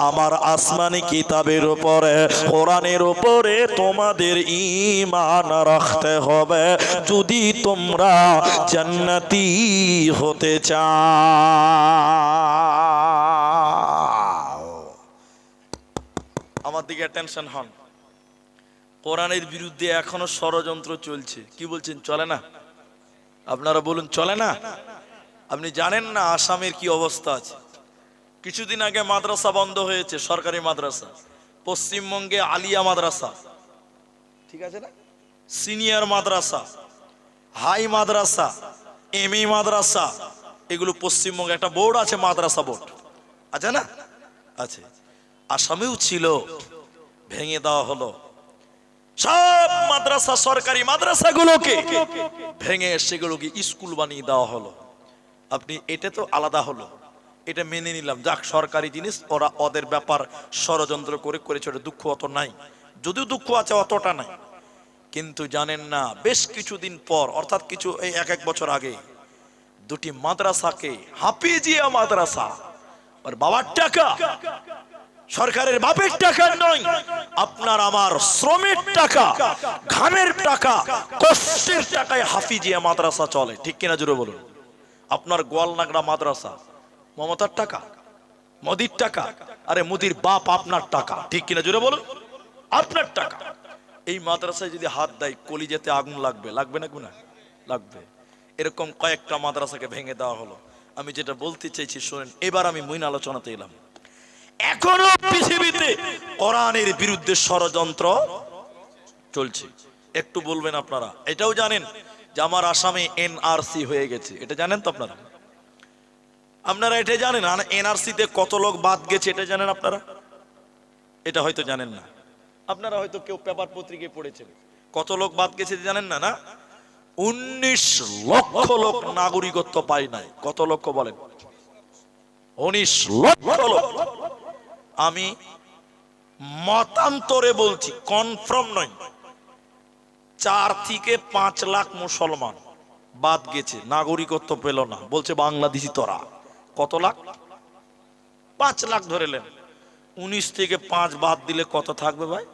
আমার আসমানি কিতাবের উপরে, কোরআনের উপরে তোমাদের ঈমান রাখতে হবে যদি তোমরা জান্নাতি হতে চাও। আমার দিকে টেনশন হন, কোরআনের বিরুদ্ধে এখনো ষড়যন্ত্র চলছে। কি বলছেন, চলে না? আপনারা বলুন, চলে না? আপনি জানেন না আসামের কি অবস্থা আছে? কিছুদিন আগে মাদ্রাসা বন্ধ হয়েছে, সরকারি মাদ্রাসা, পশ্চিমবঙ্গে আলিয়া মাদ্রাসা, ঠিক আছে না? সিনিয়র মাদ্রাসা, হাই মাদ্রাসা, এমই মাদ্রাসা, এগুলো পশ্চিমবঙ্গে একটা বোর্ড আছে, মাদ্রাসা বোর্ড আছে না? আছে। আসামেও ছিল, ভেঙে দেওয়া হলো। সব মাদ্রাসা, সরকারি মাদ্রাসাগুলোকে ভেঙে সেগুলোকে স্কুল বানিয়ে দেওয়া হলো। আপনি এটা তো আলাদা হলো, এটা মেনে নিলাম, যাক সরকারি জিনিস, ওরা ওদের ব্যাপার ষড়যন্ত্র করে করেছে, ওটা দুঃখ অত নাই, যদিও দুঃখ আছে অতটা নাই। কিন্তু জানেন না, বেশ কিছুদিন পর, অর্থাৎ কিছু এই এক বছর আগে, দুটি মাদ্রাসাকে, হাফিজিয়া মাদ্রাসা, আর বাবার টাকা, সরকারের বাপের টাকা নয়, আপনার আমার শ্রমের টাকা, ঘামের টাকা, কষ্টের টাকায় হাফিজিয়া মাদ্রাসা চলে, ঠিক কিনা জোরে বলুন? আপনার গোয়ালনাগড়া মাদ্রাসা মমতার টাকা, মোদির টাকা, আরে মোদির বাপ আপনার টাকা, ঠিক কিনা জোরে বলুন? আপনার টাকা। এই মাদ্রাসায় যদি হাত দেয় কলিজাতে আগুন লাগবে, লাগবে না? গুনা লাগবে। এরকম কয়েকটা মাদ্রাসাকে ভেঙে দেওয়া হলো। আমি যেটা বলতে চাইছি শুনেন, এবার আমি মূল আলোচনাতে এলাম। এখনো পৃথিবীতে কোরআনের বিরুদ্ধে ষড়যন্ত্র চলছে। একটু বলবেন আপনারা, এটাও জানেন যে আমার আসামে এনআরসি হয়ে গেছে, এটা জানেন তো আপনারা? আপনারা এটা জানেন এনআরসি তে কত লোক বাদ গেছে, এটা জানেন আপনারা? এটা হয়তো জানেন না। আপনারা হয়তো কেউ পেপার পত্রিকায় পড়েছেন, কত লোক বাদ গেছে জানেন না? না, 19 লক্ষ লোক নাগরিকত্ব পায় নাই। কত লক্ষ বলেন? 19 লক্ষ লোক। আমি মতান্তরে বলছি, কনফার্ম নয়, 4 থেকে 5 লাখ মুসলমান বাদ গেছে, নাগরিকত্ব পেল না, বলছে বাংলাদেশি তোরা। কত লাখ? 5 লাখ ধরেলেন। 19 থেকে 5 বাদ দিলে কত থাকবে ভাই?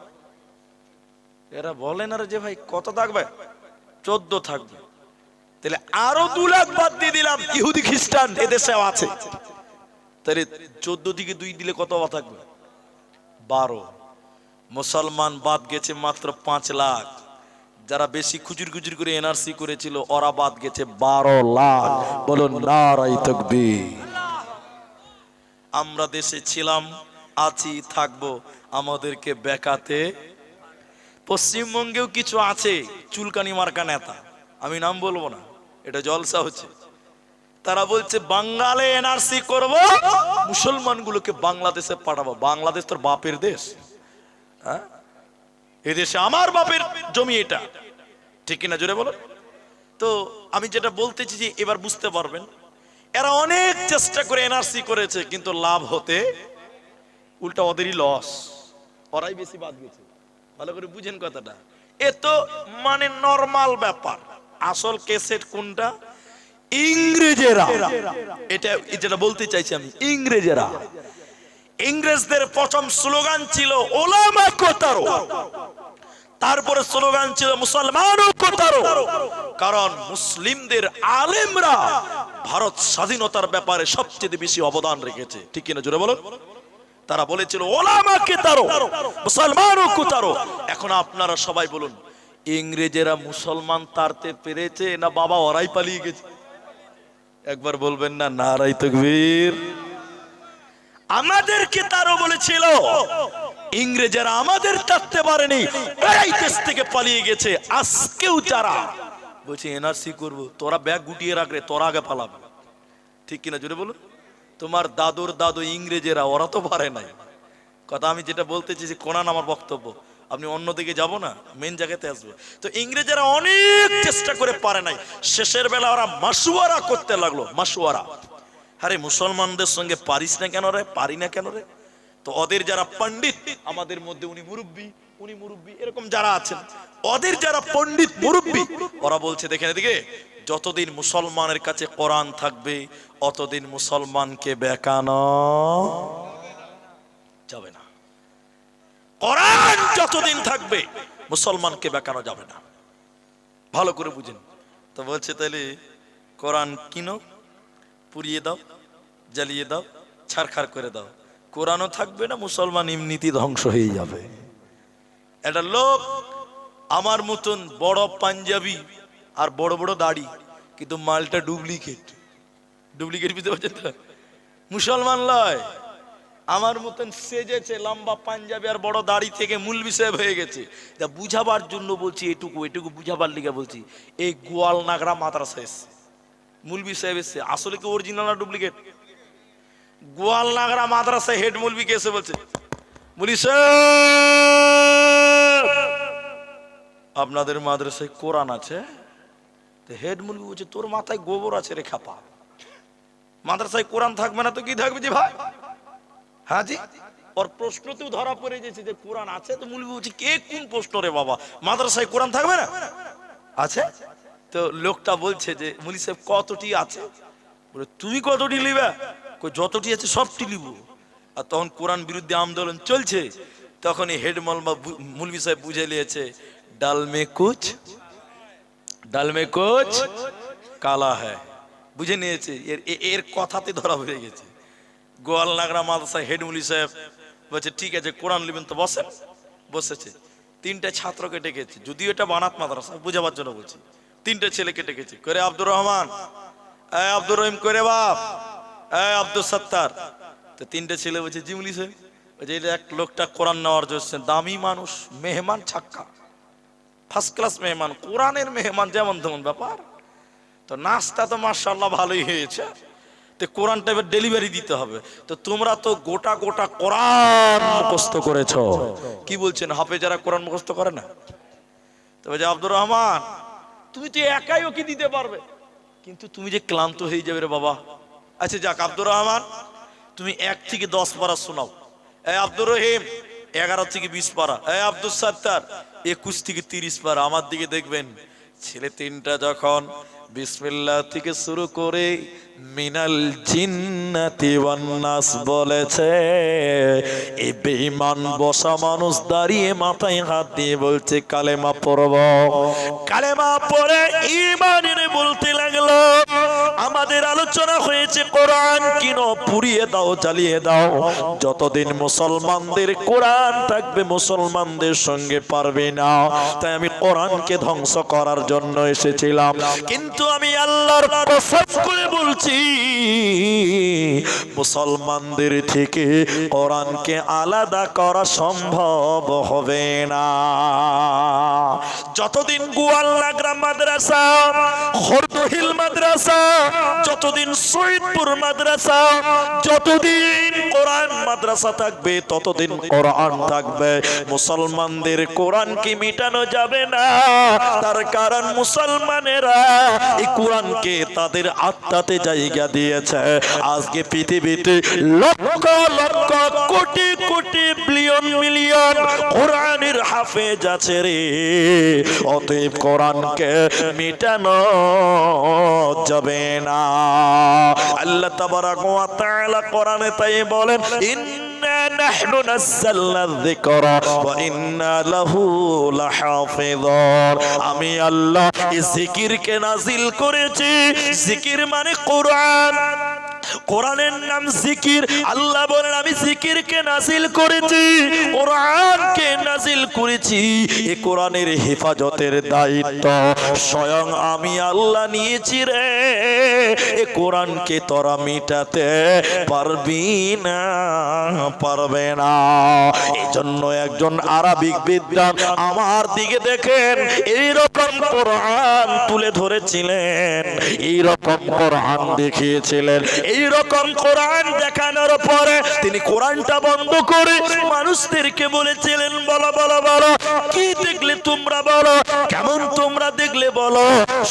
এরা বলেন আর যে ভাই কত থাকবে? 14 থাকবে। তাহলে আরো 2 লাখ বাদ দিয়ে দিলাম, ইহুদি খ্রিস্টান এদেশেও আছে, তাহলে 14 থেকে 2 দিলে কত থাকবে? 12। মুসলমান বাদ গেছে মাত্র 5 লাখ। যারা বেশি খুচুর খুচুর করে এনআরসি করেছিল ওরা বাদ গেছে 12 লাখ। বলুন নারায়ে তাকবীর। আমরা দেশে ছিলাম, আছি, থাকবো, আমাদেরকে বেকাতে। পশ্চিমবঙ্গেও কিছু আছে চুলকানি মার্কা নেতা, আমি নাম বলবো না, এটা জলসা হচ্ছে। তারা বলছে বাঙালি এনআরসি করব, মুসলমানগুলোকে বাংলাদেশে পাঠাবো। বাংলাদেশ তোর বাপের দেশ? হ্যাঁ, এদেশে আমার বাপের জমি, এটা ঠিক কিনা জোরে বলো? তো আমি যেটা বলতেছি যে এবার বুঝতে পারবেন, এরা অনেক চেষ্টা করে এনআরসি করেছে, কিন্তু লাভ হতে উল্টা ওদেরই লস, ওরাই বেশি বাদ গেছে। ভালো করে বুঝেন কথাটা। এ তো মানে নরমাল ব্যাপার। আসল কেসেট কোনটা? ইংরেজেরা। এটা যেটা বলতে চাইছি আমি, ইংরেজেরা, ইংরেজদের প্রথম স্লোগান ছিল ওলামা কোতারো, তারপরে স্লোগান ছিল মুসলমানও কোতারো। কারণ মুসলিমদের আলেমরা ভারত স্বাধীনতার ব্যাপারে সবচেয়ে বেশি অবদান রেখেছে, ঠিক কিনা জোরে বলুন? তারা বলেছিল ওলামা কোতারো, মুসলমানও কোতারো। এখন আপনারা সবাই বলুন, ইংরেজেরা মুসলমান তাড়তে পেরেছে না বাবা ওরাই পালিয়ে গেছে? একবার বলবেন না নারায়ে তাকবীর? আমাদেরকে তারও বলেছিল, ইংরেজেরা আমাদের তাড়তে পারেনি, এই দেশ থেকে পালিয়ে গেছে। আজকেও যারা বলছে এনআরসি করব, তোরা ব্যাগ গুটিয়ে রাখলে, তোরা আগে পালাবে, ঠিক কিনা জোরে বলুন? তোমার দাদুর দাদু ইংরেজেরা, ওরা তো পারে নাই। কথা আমি যেটা বলতেছি যে কোরআন আমার বক্তব্য, আপনি অন্যদিকে যাব না, মেন জায়গাতে আসবো। তো ইংরেজেরা অনেক চেষ্টা করে পারে নাই, শেষের বেলা ওরা মাসুয়ারা করতে লাগলো। মাসুয়ারা, আরে মুসলমানদের সঙ্গে পারিস না কেন রে, পারি না কেন রে? তো ওদের যারা পণ্ডিত, আমাদের মধ্যে উনি মুরব্বী এরকম যারা আছেন, ওদের যারা পণ্ডিত মুরব্বী, ওরা বলছে দেখেন এদিকে, যতদিন মুসলমানের কাছে কোরআন থাকবে অতদিন মুসলমানকে বেকানো যাবে না। কোরআন যতদিন থাকবে মুসলমানকে বেকানো যাবে না। ভালো করে বুঝেন। তো বলছে তাহলে কোরআন কিনো, পুড়িয়ে দাও, জ্বালিয়ে দাও, ছারখার করে দাও, কোরআনও থাকবে না, মুসলমান এমনিতেই ধ্বংস হয়ে যাবে। একটা লোক আমার মতন বড় পাঞ্জাবি আর বড় বড় দাড়ি, কিন্তু মালটা ডুপ্লিকেট। বুঝতে পারছেন তো? মুসলমান লয়, আমার মতন সেজেছে, লম্বা পাঞ্জাবি আর বড় দাড়ি থেকে মৌলভি সাহেব হয়ে গেছে। তা বুঝাবার জন্য বলছি, এটুকু বুঝাবার লিগে বলছি। এই গোয়াল নাগরা মাদ্রাসা এসছে, মৌলভি সাহেব এসছে, আসলে কি অরিজিনাল না ডুপ্লিকেট? গোয়াল নাগরা মাদ্রাসায় হেড মৌলভি কে এসে বলছে, বলি স্যার আপনাদের মাদ্রাসায় কোরআন আছে? হেড মৌলভি বলছে, তোর মাথায় গোবর আছে রে খাপা, মাদ্রাসায় কোরআন থাকবে না তো কি থাকবে জি ভাই? হ্যাঁ জি। ওর প্রশ্নতেও ধরা পড়ে গেছে যে কোরআন আছে। তো মৌলভি বলছে, কে কোন প্রশ্ন রে বাবা, মাদ্রাসায় কোরআন থাকবে না? আছে। তো লোকটা বলছে যে মৌলভি সাহেব কতটি আছে? বলে তুমি কতটি লিবে? যতটি আছে সবটি লিব। আর তখন কোরআন বিরুদ্ধে আন্দোলন চলছে, তখন এই হেড মৌলভি সাহেব বুঝে নিয়েছে, ডাল মে কুছ কালা হ্যায়, বুঝে নিয়েছে। এর কথাতে ধরা পড়ে গেছে। গোয়াল নাগরা মাদ্রাসায় হেড মৌলভি সাহেব বলছে, ঠিক আছে কোরআন লিবেন তো বসেন। বসেছে, তিনটা ছাত্রকে ডেকেছে, যদিও এটা বানাত মাদ্রাসা, বুঝাবার জন্য বলছি। তিনটা ছেলেকে ডেকেছে, করে আব্দুর রহমান, আব্দুর রহিম, করে বাপ, আব্দুল সত্তার। তো তিনটা ছেলে বলছে, জি মৌলভি সাহেব। বলছে, এক লোকটা কোরআন নেওয়ার জন্য দামি মানুষ, মেহমান ছাক্কা, ফার্স্ট ক্লাস মেহমান, কোরআনের মেহমান, যেমন তেমন ব্যাপার। তো নাস্তা তো মাশাআল্লাহ ভালোই হয়েছে, তো কোরআনটা এবার ডেলিভারি দিতে হবে। তো তোমরা তো গোটা কোরআন মুখস্থ করেছো, কি বলছেন হাফেজারা কোরআন মুখস্থ করে না? তো বলছে, আব্দুর রহমান তুমি তো একাই ওকে দিতে পারবে, কিন্তু তুমি যে ক্লান্ত হয়ে যাবে রে বাবা। আচ্ছা যাক, আব্দুর রহমান তুমি 1 থেকে 10 পারা শোনাও। আব্দুর রহিম 11 থেকে 20 পারা। আব্দুল সত্তার 21 থেকে 30 পারা। আমার দিকে দেখবেন, ছেলে তিনটা যখন বিসমিল্লাহ থেকে শুরু করে মিনাল জিন্নাতি ওয়ান নাস বলেছে, এই বেঈমান বসা মানুষ দাঁড়িয়ে মাথায় হাত দিয়ে বলছে, কালেমা পড়ব। কালেমা পড়ে ঈমান এনে বলতে লাগলো, আমাদের আলোচনা হয়েছে কোরআন কিন পুড়িয়ে দাও, জ্বালিয়ে দাও। যতদিন মুসলমানদের কোরআন থাকবে মুসলমানদের সঙ্গে পারবে না। তাই আমি কোরআনকে ধ্বংস করার জন্য এসেছিলাম, কিন্তু আমি আল্লাহর কসম করে বলছি, মুসলমানদের থেকে কোরআনকে আলাদা করা সম্ভব হবে না। যতদিন গোয়াল নাগরা মাদ্রাসা, খরদহিল মাদ্রাসা, যতদিন শহীদপুর মাদ্রাসা, যতদিন কোরআন মাদ্রাসা থাকবে ততদিন কোরআন থাকবে। মুসলমানদের কোরআনকে মিটানো যাবে না। তার কারণ মুসলমানেরা এই কোরআনকে তাদের আত্মাতে জায়গা দিয়েছে। আজকে পৃথিবীতে লক্ষ লক্ষ কোটি কোটি বিলিয়ন মিলিয়ন কোরআনের হাফেজ আছে রে। অতএব কোরআনকে মিটানো যাবে না। আল্লাহ তাবারাক ওয়া তাআলা কোরআনে তাই বলেন, ইন্না নাহনু নাযালনা যিকরা ওয়া ইন্না লাহু লাহাফিযুন। আমি আল্লাহ এই জিকিরকে নাজিল করেছি। জিকির মানে কোরআন, কোরআনের নাম জিকির। আল্লাহ বলেন, আমি জিকিরকে নাজিল করেছি, কোরআনকে নাজিল করেছি। এই কোরআনের হেফাজতের দায়িত্ব স্বয়ং আমি আল্লাহ নিয়েছি রে। এই কোরআনকে তোরা মিটাতে পারবি না, পারবে না। এই জন্য একজন আরবিক বিদ্বান আমার দিকে দেখেন, এইরকম কোরআন তুলে ধরেছিলেন, এইরকম কোরআন দেখিয়েছিলেন। এইরকম কোরআন দেখানোর পরে তিনি কোরআনটা বন্ধ করে মানুষদেরকে বলেছিলেন, বলো বলো বলো, কি দেখলে তোমরা বলো, কেমন তোমরা দেখলে বলো।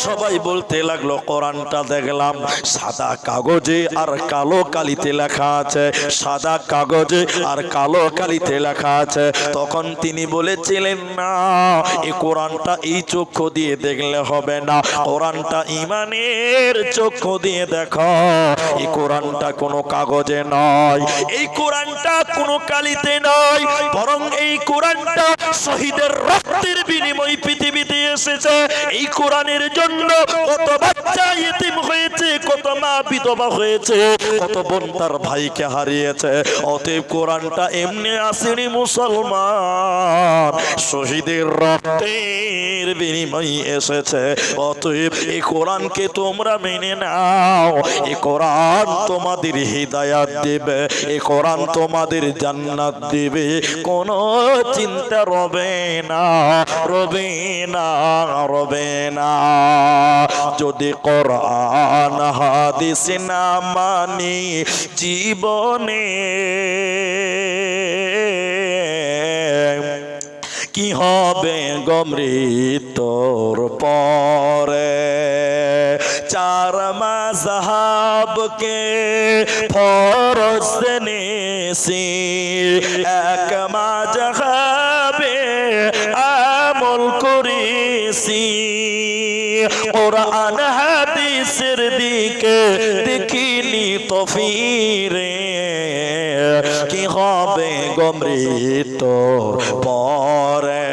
সবাই বলতে লাগলো, কোরআনটা দেখলাম সাদা কাগজে আর কালো কালিতে লেখা আছে, সাদা কাগজে আর কালো কালিতে লেখা আছে। তখন তিনি বলেছিলেন, না, এই কোরআনটা এই চক্ষু দিয়ে দেখলে হবে না, কোরআনটা ঈমানের চক্ষু দিয়ে দেখো। এই কোরআনটা কোনো কাগজে নয়, এই কোরআনটা কোনো কালিতে নয়, বরং এই কোরআনটা শহীদের রক্তের বিনিময়ে পৃথিবীতে এসেছে। এই কোরআনের জন্য কত বাচ্চা বাচ্চা ইতিম হয়েছে, কত মা বিধবা হয়েছে, কত বোন তার ভাইকে হারিয়েছে। অতএব কোরআনটা এমনি আসেনি মুসলমান, শহীদের রক্তের বিনিময়ে এসেছে। অতএব এই কোরআনকে তোমরা মেনে নাও। এই কোরআন তোমাদের হিদায়াত দিবে, এই কোরআন তোমাদের জান্নাত দিবে। কোনো চিন্তা রবে না, রবে না, রবে না। যদি কোরআন হাদিস না মানি জীবনে, কি হবে গো মৃত্যুর পরে। চার মাযহাবকে ফরজ জেনেছি, এক মাযহাবে আমল করেছি। কোরআন হাদিসের দিকে দেখিনি তো ফিরে, কি হবে গো মৃত্যুর পরে,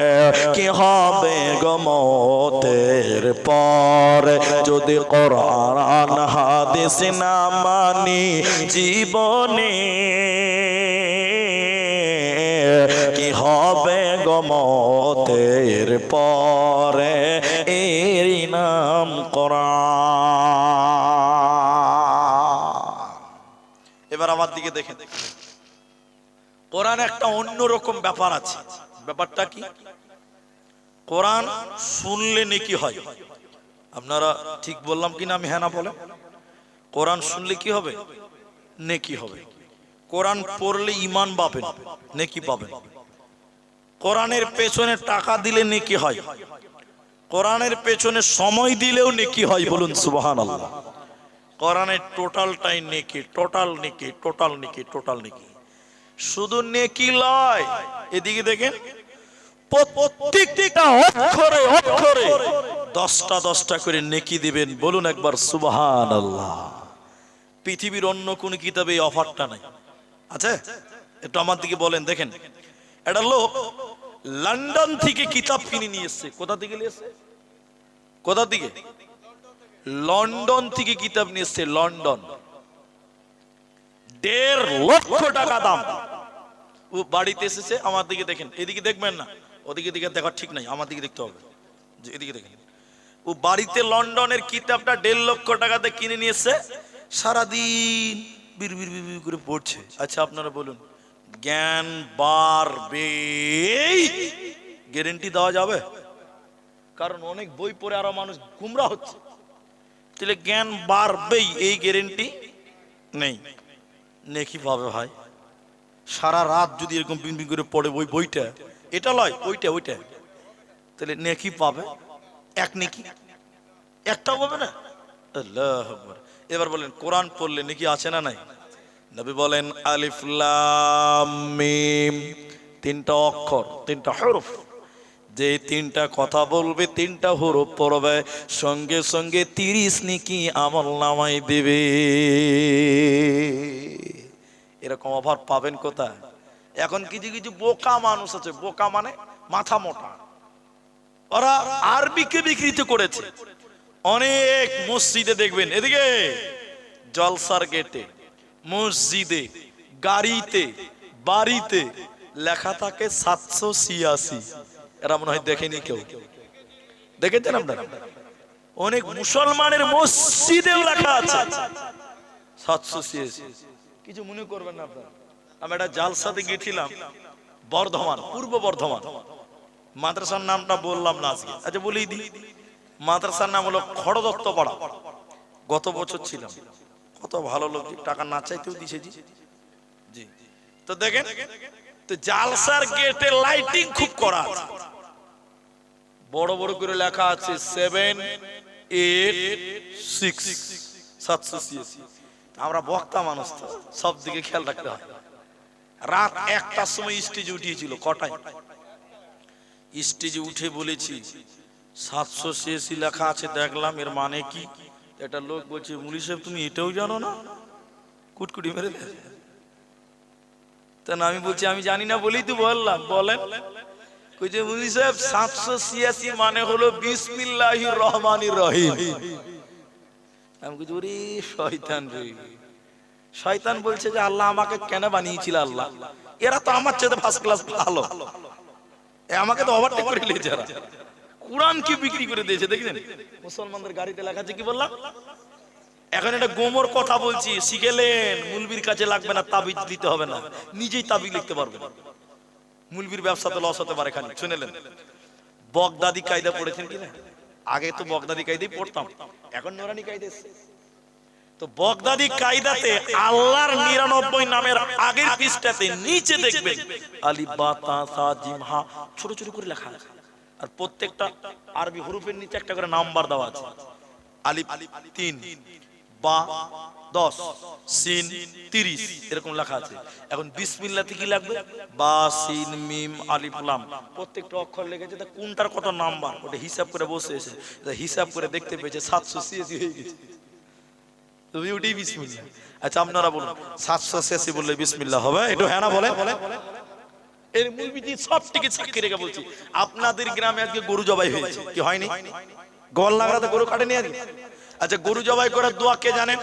কি হবে গো মওতের পরে। যদি কোরআন হাদিস না মানি জীবনে, কি হবে গো মওতের পরে। এর নাম কোরআন। এবার আমার দিকে দেখেন, কোরআন একটা অন্যরকম ব্যাপার আছে। ব্যাপারটা কি? কোরআন শুনলে নেকি হয়। আপনারা ঠিক বললাম কিনা আমি হ্যাঁ না বলেন? কোরআন শুনলে কি হবে? নেকি হবে। কোরআন পড়লে ঈমান পাবেন, নেকি পাবেন। কোরআনের পেছনে টাকা দিলে নেকি হয়, কোরআনের পেছনে সময় দিলেও নেকি হয়। বলুন সুবহানাল্লাহ। কোরআনের টোটালটাই নেকি, টোটাল নেকি, টোটাল নেকি, টোটাল নেকি। শুধু নেকি লয়, এদিকে দেখেন প্রত্যেকটা অক্ষরে অক্ষরে 10টা 10টা করে নেকি দিবেন। বলুন একবার সুবহানাল্লাহ। পৃথিবীর অন্য কোন কিতাবে এই অফারটা নাই, আছে? একটু আমার দিকে বলেন। দেখেন, একটা লোক লন্ডন থেকে কিতাব কিনে নিয়ে এসছে। কোথা থেকে নিয়ে এসছে? কোথা থেকে? লন্ডন থেকে কিতাব নিয়ে এসছে। লন্ডন, 1.5 লক্ষ টাকা দাম। ও বাড়িতে এসেছে। আমার দিকে দেখেন, এদিকে দেখবেন না, ওদিকে দিকে দেখা ঠিক নাই, আমার দিকে দেখতে হবে। যে এদিকে দেখেন, ও বাড়িতে লন্ডনের কিতাবটা 1.5 লক্ষ টাকাতে কিনে নিয়ে এসছে। সারাদিন বিড় বিড় বিড় করে পড়ছে। আচ্ছা আপনারা বলুন, জ্ঞান বাড়বে গ্যারেন্টি দেওয়া যাবে? কারণ অনেক বই পড়ে আরো মানুষ গুমরা হচ্ছে। তাহলে জ্ঞান বাড়বেই এই গ্যারেন্টি নেই। নেকি পাবে ভাই। সারা রাত যদি এরকম বিন বিন করে পড়ে ওই বইটা, এটা লয় ওইটা ওইটা, তাহলে নেকি পাবে? এক নেকি একটাও পাবে না। আল্লাহু আকবার। এবার বলেন, কোরআন পড়লে নেকি আছে না নাই? নবী বলেন আলিফ লাম মিম, 3টা অক্ষর, 3টা হরফ। যে 3টা কথা বলবে, 3টা হরফ পড়বে, সঙ্গে সঙ্গে 30 নেকি আমল নামাই দেবে। এরকম অফার পাবেন কোথায়? এখন কিছু কিছু বোকা মানুষ আছে, বোকা মানে মাথা মোটা, ওরা আরবিকে বিকৃত করেছে। অনেক মসজিদে দেখবেন, এদিকে জলসার গেটে, মসজিদে, গাড়িতে, বাড়িতে লেখা থাকে 786। এরা মনে হয় দেখেনি কেউ। দেখেছেন আপনারা? অনেক মুসলমানের মসজিদেও লেখা আছে 786। কিছু মনে করবেন না আপনারা। আমি একটা জালসাতে গিয়েছিলাম বর্ধমান, পূর্ব বর্ধমান। মাদ্রাসার নামটা বললাম না আজকে, আচ্ছা বলেই দিই। মাদ্রাসার নাম হলো খড়দত্ত পাড়া। গত বছর ছিলাম। কত ভালো লোক, টাকা না চাইতেও দিছে জি। তো দেখেন, তো জালসার গেটে লাইটিং খুব করা আছে, বড় বড় করে লেখা আছে 786 786। আমরা বক্তা মানুষ তো সব দিকে খেয়াল রাখতে হয়। রাত 1টার সময় স্টেজে উঠিয়েছিল। কটায়? স্টেজে উঠে বলেছি 786 লেখা আছে, দেখলাম এর মানে কি? একটা লোক বলছে, মুলি সাহেব তুমি এটাও জানো না? কুটকুটি মেরে দে। তা আমি বলছি আমি জানি না বলেই তো বললাম। বলেন, কইছে মুলি সাহেব 786 মানে হলো বিসমিল্লাহির রহমানির রহিম।
আমি বলছি ওরে শয়তান রে, শয়তান বলছে যে আল্লাহ আমাকে কেন বানিয়েছিল, আল্লাহ এরা তো আমার চেয়ে ফার্স্ট ক্লাস ভালো, আমাকে তো ওভারটেক করে নিয়েছে এরা, কুরআন কি বিক্রি করে দিয়েছে দেখেন। মুসলমানদের গাড়িতে লেখা আছে কি বললাম, এখন এটা গোমর কথা বলছি, শিখেলেন মুলবির কাছে লাগবে না, তাবিজ দিতে হবে না, নিজেই তাবিজ লিখতে পারবেন। মুলবির ব্যবসাতে লস হতে পারে, খালি শুনেলেন। বগদাদি কায়দা পড়েছেন কিনা? আগে তো বগদাদি কায়দাই পড়তাম, এখন নোরানি কায়দা এসেছে। তো বগদাদি কায়দাতে আল্লাহর 99 নামের আগের পৃষ্ঠাতে নিচে দেখবেন আলিফ বা তা সা জিম হা ছোট ছোট করে লেখা আছে, আর প্রত্যেকটা আরবি হরফের নিচে একটা করে নাম্বার দেওয়া আছে। আলিফ 3, বা 10, সিন 30 এরকম লেখা আছে। এখন বিসমিল্লাহতে কি লাগবে? বা সিন মিম আলিফ লাম, প্রত্যেকটা অক্ষর লিখেছে, তা কোনটার কত নাম্বার ওটা হিসাব করে বসে এসে হিসাব করে দেখতে পেয়েছে 786 হয়ে গেছে। তুমি ওটাই বিসমিল্লাহ। আচ্ছা আপনারা বলুন 786 বললে বিসমিল্লাহ হবে? একটু হ্যাঁ না বলে। এর মুলবিজি সব থেকে সাক্ষী রেখে বলছি, আপনাদের গ্রামে আজকে গরু জবাই হয়েছে কি হয়নি? গোয়াল লাগরাতে গরু কাটেনি আজকে? আচ্ছা গরু জবাই করার দোয়া কে জানেন?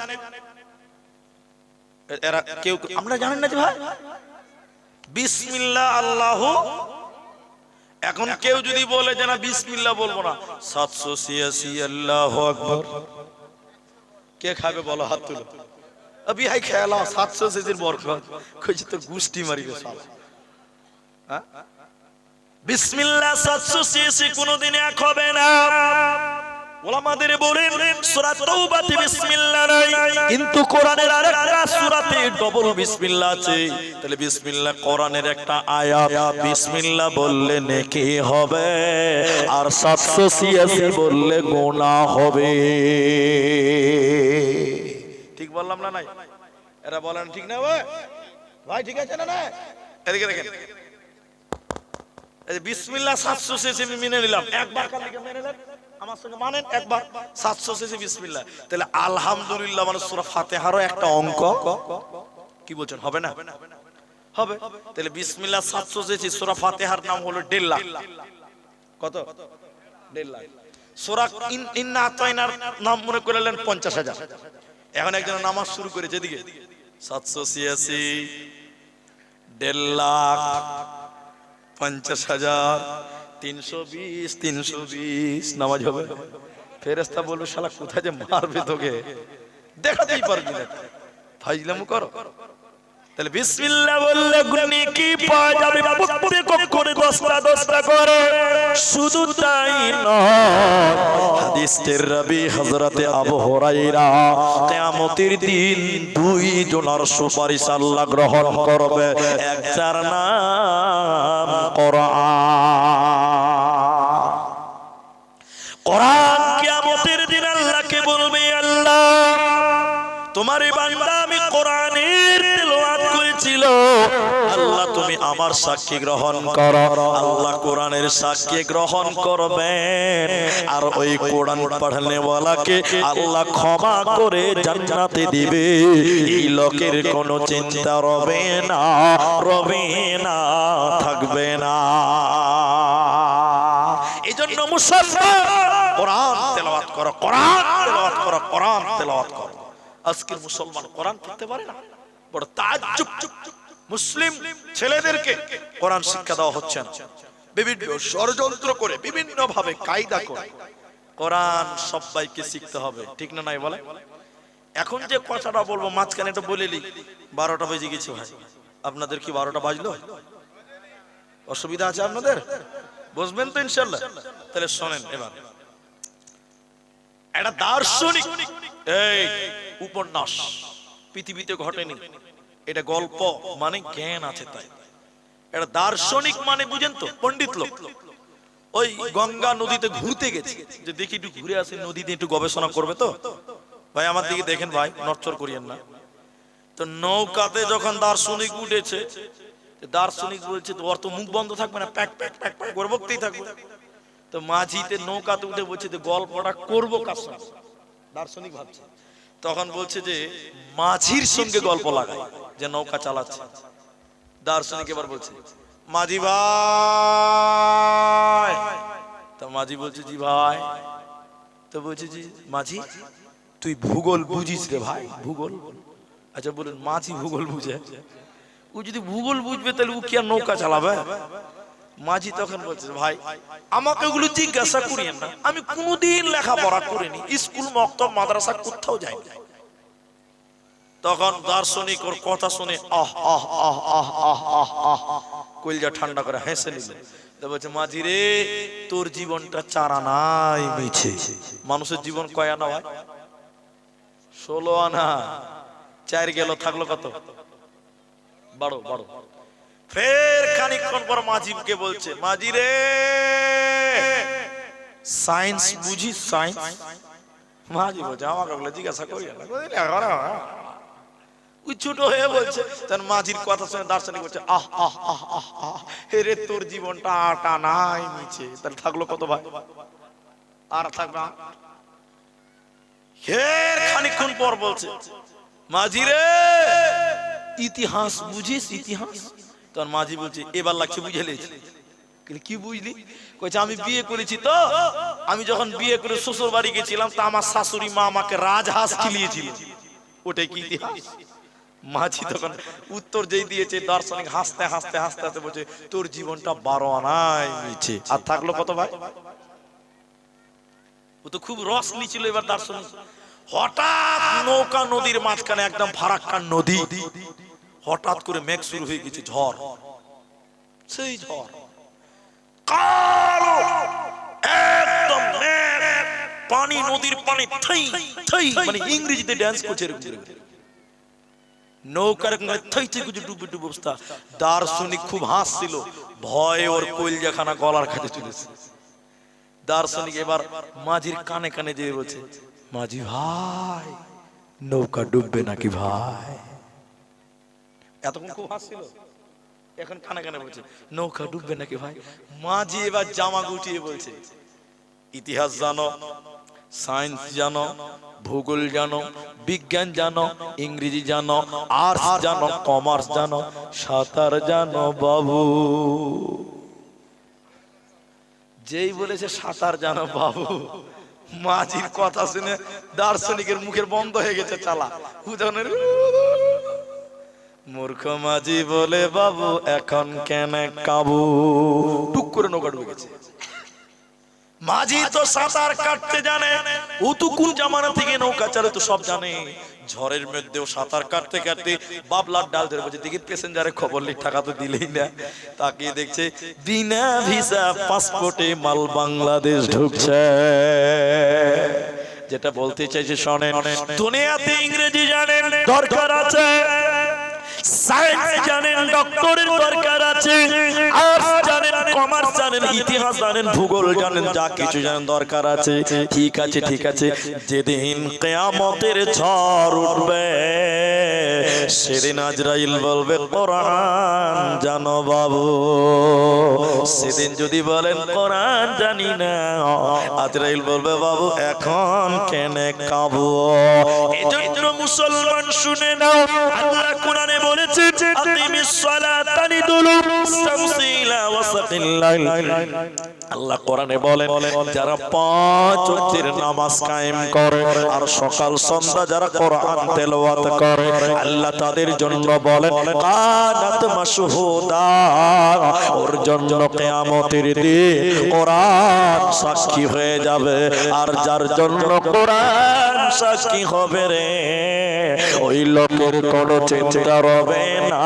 এরা কেউ, আমরা জানেন না যে ভাই বিসমিল্লাহ আল্লাহু। এখন কেউ যদি বলে যে না বিসমিল্লাহ বলবো না, 786 আল্লাহু আকবার, কে খাবে বলো? হাত তুলো। আবি হাই খেলা 786 এর বরকত কইছে তো গুষ্টি মারিবে শালা। হ্যাঁ বিসমিল্লাহ 786 কোনদিন এক হবে না। ওলামাদের বলেন সূরা তাওবাতে বিসমিল্লাহ নাই, কিন্তু কোরআনের আরেকটা সূরাতে ডবল বিসমিল্লাহ আছে। তাহলে বিসমিল্লাহ কোরআনের একটা আয়াত, বিসমিল্লাহ বললে নেকি হবে, আর 786 বললে গুনাহ হবে। ঠিক বললাম না? নাই এরা বলেন ঠিক না ভাই? ভাই ঠিক আছে না? না এদিকে দেখেন, এই বিসমিল্লাহ 786 মেনে নিলাম, একবার কার লিখে মেনে নেন আমার সঙ্গে মানেন, একবার 786 বিসমিল্লাহ। তাহলে আলহামদুলিল্লাহ মানে সূরা ফাতিহারও একটা অঙ্ক, কি বলছেন হবে না? হবে। তাহলে বিসমিল্লাহ 786, সূরা ফাতিহার নাম হলো 1.5 লাখ। কত? 1.5 লাখ। সূরা ইন্না আতাইনার নাম মনে করলেন 50,000। এখন একজন নামাজ শুরু করেছে এদিকে 786, 1.5 লাখ, 50,000, 320, 320 নামাজ হবে। ফেরেশতা বলবে শালা কোথায় যে মারবে তোকে, দেখাতেই পারবি না, ফাজলামু করো। তাহলে বিসমিল্লাহ বললে গুনি কি পাওয়া যাবে? প্রত্যেক করে 10টা করে। শুধু তাই নয়, হাদিসের রাবী হযরতে আবু হুরায়রা কিয়ামতের দিন 2 জনের সুপারিশ আল্লাহ গ্রহণ করবে, একটার নাম কোরআন। কোরআন কিয়ামতের দিন আল্লাহকে বলবে, আল্লাহ তোমার এই বান্দা আমি কোরআনের তেলাওয়াত করেছিল, আল্লাহ তুমি আমার সাক্ষী গ্রহণ করো। আল্লাহ কোরআনের সাক্ষী গ্রহণ করবেন, আর ওই কোরআন পড়নে ওয়ালাকে আল্লাহ ক্ষমা করে জান্নাতে দিবে। এই লোকের কোনো চিন্তা রবে না, রবে না, থাকবে না। এজন্য মুসলমান কোরআন তেলাওয়াত করো, কোরআন তেলাওয়াত করো, কোরআন তেলাওয়াত করো। আজকের মুসলমান কোরআন পড়তে পারে না, বড় তাজ্জুব। মুসলিম ছেলেদেরকে কোরআন শিক্ষা দেওয়া হচ্ছে না, বিভিন্ন ষড়যন্ত্র করে, বিভিন্ন ভাবে কায়দা করে কোরআন সবাইকে শিখতে হবে, ঠিক না? নাই বলে। এখন যে কথাটা বলবো মাঝখানে এটা বলেলি 12টা বেজে গেছে ভাই, আপনাদের কি 12টা বাজলো? অসুবিধা আছে আপনাদের? বুঝবেন তো ইনশাআল্লাহ? তাহলে শোনেন, এবার একটা দার্শনিক, এই উপন্যাস পৃথিবীতে ঘটেনি, এটা গল্প মানে জ্ঞান আছে তাই। এটা দার্শনিক মানে বুঝেন তো, পণ্ডিত লোক। ওই গঙ্গা নদীতে ঘুরতে গেছে, যে দেখি একটু ঘুরে আসি নদীতে, একটু গবেষণা করবে তো। ভাই আমার দিকে দেখেন ভাই, নড়চড় করিয়েন না। তো নৌকাতে যখন দার্শনিক উঠেছে, দার্শনিক বলছে তো ওর তো মুখ বন্ধ থাকবে না, প্যাক প্যাক প্যাক প্যাক করে বকতেই থাকবে। তো মাঝিতে নৌকাতে উঠে বলছে যে গল্পটা করবো কার সঙ্গে? দার্শনিক ভাবছে। তখন বলছে যে মাঝির সঙ্গে গল্প লাগাই, যে নৌকা চালাচ্ছে। দার্শনিক এবার বলছে মাঝি ভাই। তো মাঝি বলছে জি ভাই। তো বলছে জি মাঝি তুই ভূগোল বুঝিস রে ভাই? ভূগোল? আচ্ছা বলুন, মাঝি ভূগোল বুঝে? ও যদি ভূগোল বুঝবে তাহলে ও কি আর নৌকা চালাবে? মাঝি তখন বলছে, ভাই আমাকে ওগুলো জিজ্ঞাসা করিয়েন না, আমি কোনোদিন লেখাপড়া করিনি, স্কুল মক্তব মাদ্রাসা কোথাও যাইনি। তখন দার্শনিক ওর কথা শুনে আহ আহ আহ আহ আহ আহ আহ কলজা ঠান্ডা করে হেসে নিল। বলছে, মাঝি রে, তোর জীবনটা 4 আনাই মিছে। মানুষের জীবন কয় আনা হয়? 16 আনা। 4 গেল, থাকলো কত? 12। ফের খানিকক্ষণ পর মাঝিকে বলছে, মাঝি রে, সায়েন্স বুঝিস? সায়েন্স? মাঝি বলছে, আমাকে বলে জিজ্ঞাসা করি না, ছোট হয়ে বলছে। তার মাঝির কথা শুনে দার্শনিক বলছে, আহ আহ আহ আহ আহ, রে তোর জীবনটা 8 আনাই মিছে। তাহলে থাকলো কত ভাই? আর থাকবে। ফের খানিকক্ষণ পর বলছে, মাঝি রে, ইতিহাস বুঝিস? ইতিহাস? তোর মাঝি বলছে, এবার লাগছে বুঝে লেছি। কি বুঝলি? কইছে, আমি বিয়ে করেছি তো, আমি যখন বিয়ে করে শ্বশুর বাড়ি গেছিলাম তা আমার শাশুড়ি মা আমাকে রাজহাঁস খিলিয়েছিল, ওটাই কি ইতিহাস? মাঝি তখন উত্তর যেই দিয়েছে, দার্শনিক হাসতে হাসতে হাসতে হাসতে বলছে, তোর জীবনটা 12 আনাই মিছে। আর থাকলো কত ভাই? ও তো খুব রস নিছিল এবার দার্শনিক। হঠাৎ নৌকা নদীর মাঝখানে, একদম ফারাক্কার নদী, হঠাৎ করে মেঘ শুরু হয়ে গেছে, ঝড়। সেই ঝড় কালো, একদম মেঘ, পানি, নদীর পানি থই থই, মানে ইংরেজিতে ড্যান্স করছে এরকম। নৌকার থই থই কিছু ডুবে ডুবে অবস্থা। দার্শনিক খুব হাসছিল, ভয়ে ওর কলজাখানা গলার কাছে চলেছে। দার্শনিক এবার মাঝির কানে কানে যেয়ে বলছে, মাঝি ভাই, নৌকা ডুববে নাকি ভাই? এতক্ষণ খুব হাসছিল, এখন কানে কানে বলছে, নৌকা ডুববে নাকি ভাই? মাঝি এবার জামা গুটিয়ে বলছে, ইতিহাস জানো, সায়েন্স জানো, ভূগোল জানো, বিজ্ঞান জানো, ইংরেজি জানো, আর্টস জানো, কমার্স জানো, সাঁতার জানো বাবু? যেই বলেছে সাঁতার জানো বাবু, মাঝির কথা শুনে দার্শনিকের মুখের বন্ধ হয়ে গেছে চালা। মূর্খ মাঝি বলে, বাবু এখন কেন কাবু? টুক করে নৌকা ডুবে গেছে। মাঝি তো সাঁতার কাটতে জানে, ও তো কোন জামানা থেকে নৌকা চালে তো সব জানে। ঝড়ের মধ্যেও সাঁতার কাটতে কাটতে বাবলার ডাল ধরে বলছে, দেখি প্যাসেঞ্জারে খবর লিখ, টাকা তো দিলেই না। তাকিয়ে দেখছে, বিনা ভিসা পাসপোর্টে মাল বাংলাদেশ ঢুকছে। যেটা বলতে চাইছে শোনেন, দুনিয়াতে ইংরেজি জানেন দরকার আছে, সায়েন্স জানেন ডক্টরের দরকার আছে, আর্টস জানেন, কমার্স জানেন, ইতিহাস জানেন, ভূগোল জানেন, যা কিছু জানেন দরকার আছে। ঠিক আছে, ঠিক আছে, যেদিন কিয়ামতের ঝড় উঠবে সেদিন আজরাইল বলবে, কোরআন জানো বাবু? সেদিন যদি বলেন কোরআন জানি না, আজরাইল বলবে, বাবু এখন কেনে কাবু? এজন্য মুসলমান শুনে নাও, আল্লাহ কোরআনে বলেছে, আকিমিস সালাতা লিদুলুকিস শামসি ইলা ওয়াসাতিল লাইল। আল্লাহ কোরআনে বলেন, যারা 5 ওয়াক্তের নামাজ কায়েম করে আর সকাল সন্ধ্যা যারা কোরআন তেলাওয়াত করে, আল্লাহ তাদের জন্য বলেন, কানাত মাশহুদা, ওর জন্য কিয়ামতের দিন কোরআন সাক্ষী হয়ে যাবে। আর যার জন্য কোরআন সাক্ষী হবে রে, ওই লোকের কোনো চিন্তা রবে না,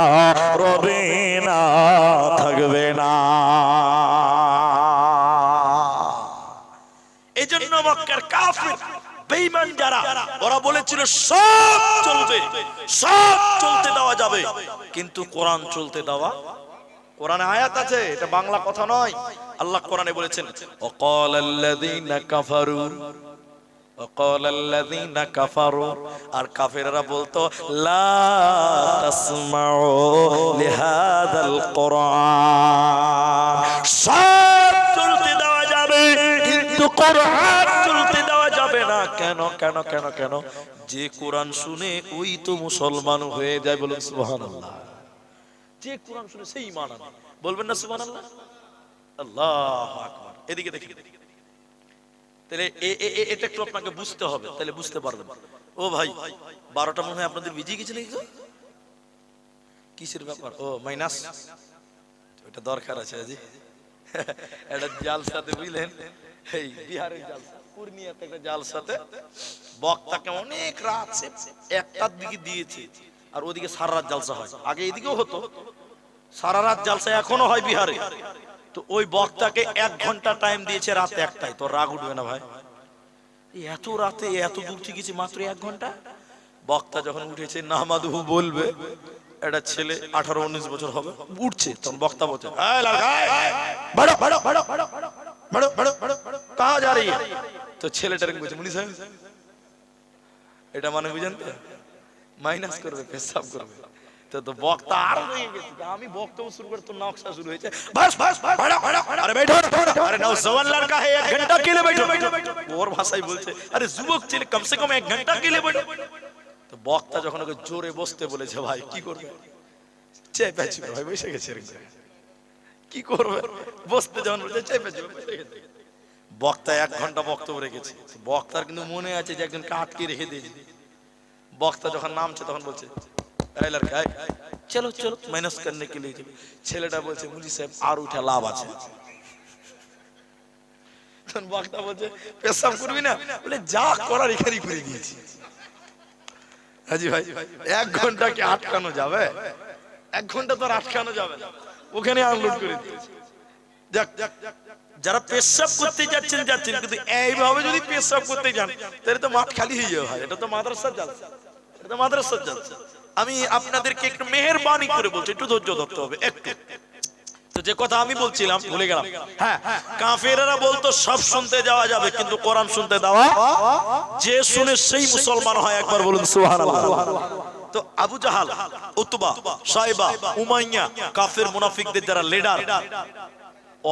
রবে না, থাকবে না। এজন্য মক্কার কাফির বেঈমান যারা, ওরা বলেছিল সব চলবে, সব চলতে দেওয়া যাবে, কিন্তু কোরআন চলতে দেওয়া। কোরআনে আয়াত আছে, এটা বাংলা কথা নয়। আল্লাহ কোরআনে বলেছেন, ওয়াকালাল্লাযীনা কাফারু, ওয়াকালাল্লাযীনা কাফারু, আর কাফেররা বলতো, লা তাসমাউ লিহাদাল কোরআন, সব চলতে দেওয়া যাবে কিন্তু কোরআন চলতে দেওয়া যাবে না। কেন কেন কেন কেন? যে কোরআন শুনে ওই তো মুসলমান হয়ে যায়। বলুন সুবহানাল্লাহ। যে কোরআন শুনে সেই ঈমান আনে। বলবেন না সুবহানাল্লাহ? আল্লাহু আকবার। এদিকে দেখেন, তাহলে এটা একটু আপনাকে বুঝতে হবে, তাহলে বুঝতে পারবেন। ও ভাই 12টা মনে হয় আপনাদের ভিজে গেছে নাকি? কিসের ব্যাপার? ও মাইনাস, ওটা দরকার আছে আজি। এটা জালসাতে বুঝলেন, এই বিহারের জালসা, পূর্ণিয়াতে একটা জালসাতে বক্তাকে অনেক রাত সে 1টার দিকে দিয়েছে, আর ওদিকে সারা রাত জালসা হয়। আগে এদিকেও হতো, সারা রাত জালসা এখনো হয় বিহারে। তো ওই বক্তাকে 1 ঘন্টা টাইম দিয়েছে রাত 1টায়। তো রাগ উঠবে না ভাই? এত রাতে এত দূর থেকে গেছি মাত্র 1 ঘন্টা। বক্তা যখন উঠেছে নামাদু বলবে, একটা ছেলে 18-19 বছর হবে উঠছে, তখন বক্তা বলছে ভাড়ো ভাড়ো ভাড়ো ভাড়ো ভাড়ো ভাড়ো ভাড়ো কাহা যা রही है? তো ছেলেটাকে বলছে মুনি সাহেব, এটা মানে বুঝেন তো, মাইনাস করবে, পেশাব করবে। তো বক্তা আর হয়ে গেছে, আমি বক্তব্য শুরু করে তো নকশা শুরু হয়েছে, বাস বাস ভাড়ো ভাড়ো আরে बैठो अरे नौजवान लड़का है 1 घंटा के लिए बैठो। ওর ভাষায় বলছে আরে যুবক ছেলে কম সে কম 1 ঘন্টা के लिए बैठो। তো বক্তা যখন ওকে জোরে বসতে বলেছে, ভাই কি করবে? চেপে চেপে ভাই বসে গেছে, কি করবে? বসতে যখন বলেছে চেপে চেপে বসে গেছে। বক্তা 1 ঘন্টা বক্তব্য রেখেছে, বক্তার কিন্তু মনে আছে যে একজনকে আটকে রেখে দিয়েছে। বক্তা যখন নামছে তখন বলছে এই লড়কা চলো চলো মাইনাস করने के लिए। ছেলেটা বলছে মুজি সাহেব আর উঠা লাভ আছে। তখন বক্তা বলছে পেশাব করবি না? বলে যা করার এখানেই করে দিয়েছি। হাজি ভাই 1 ঘন্টা কি আটকানো যাবে? 1 ঘন্টা তো আর আটকানো যাবে না, ওখানে আনলোড করে দিয়েছে। যাক, যারা পেশাব করতে যাচ্ছেন যাচ্ছেন, কিন্তু এইভাবে যদি পেশাব করতে যান তাহলে তো মাঠ খালি হয়ে যাবে ভাই। এটা তো মাদ্রাসার জালসা, এটা তো মাদ্রাসার জালসা। আমি আপনাদেরকে একটু মেহেরবানি করে বলছি, একটু ধৈর্য ধরতে হবে একটু। তো যে কথা আমি বলছিলাম ভুলে গেলাম। হ্যাঁ, কাফেররা বলতো সব শুনতে যাওয়া যাবে, কিন্তু কোরআন শুনতে দেওয়া, যে শুনে সেই মুসলমান হয়। একবার বলুন সুবহানাল্লাহ। তো আবু জাহাল, উতবা, সাইবা, উমাইয়া, কাফের মুনাফিকদের যারা লিডার,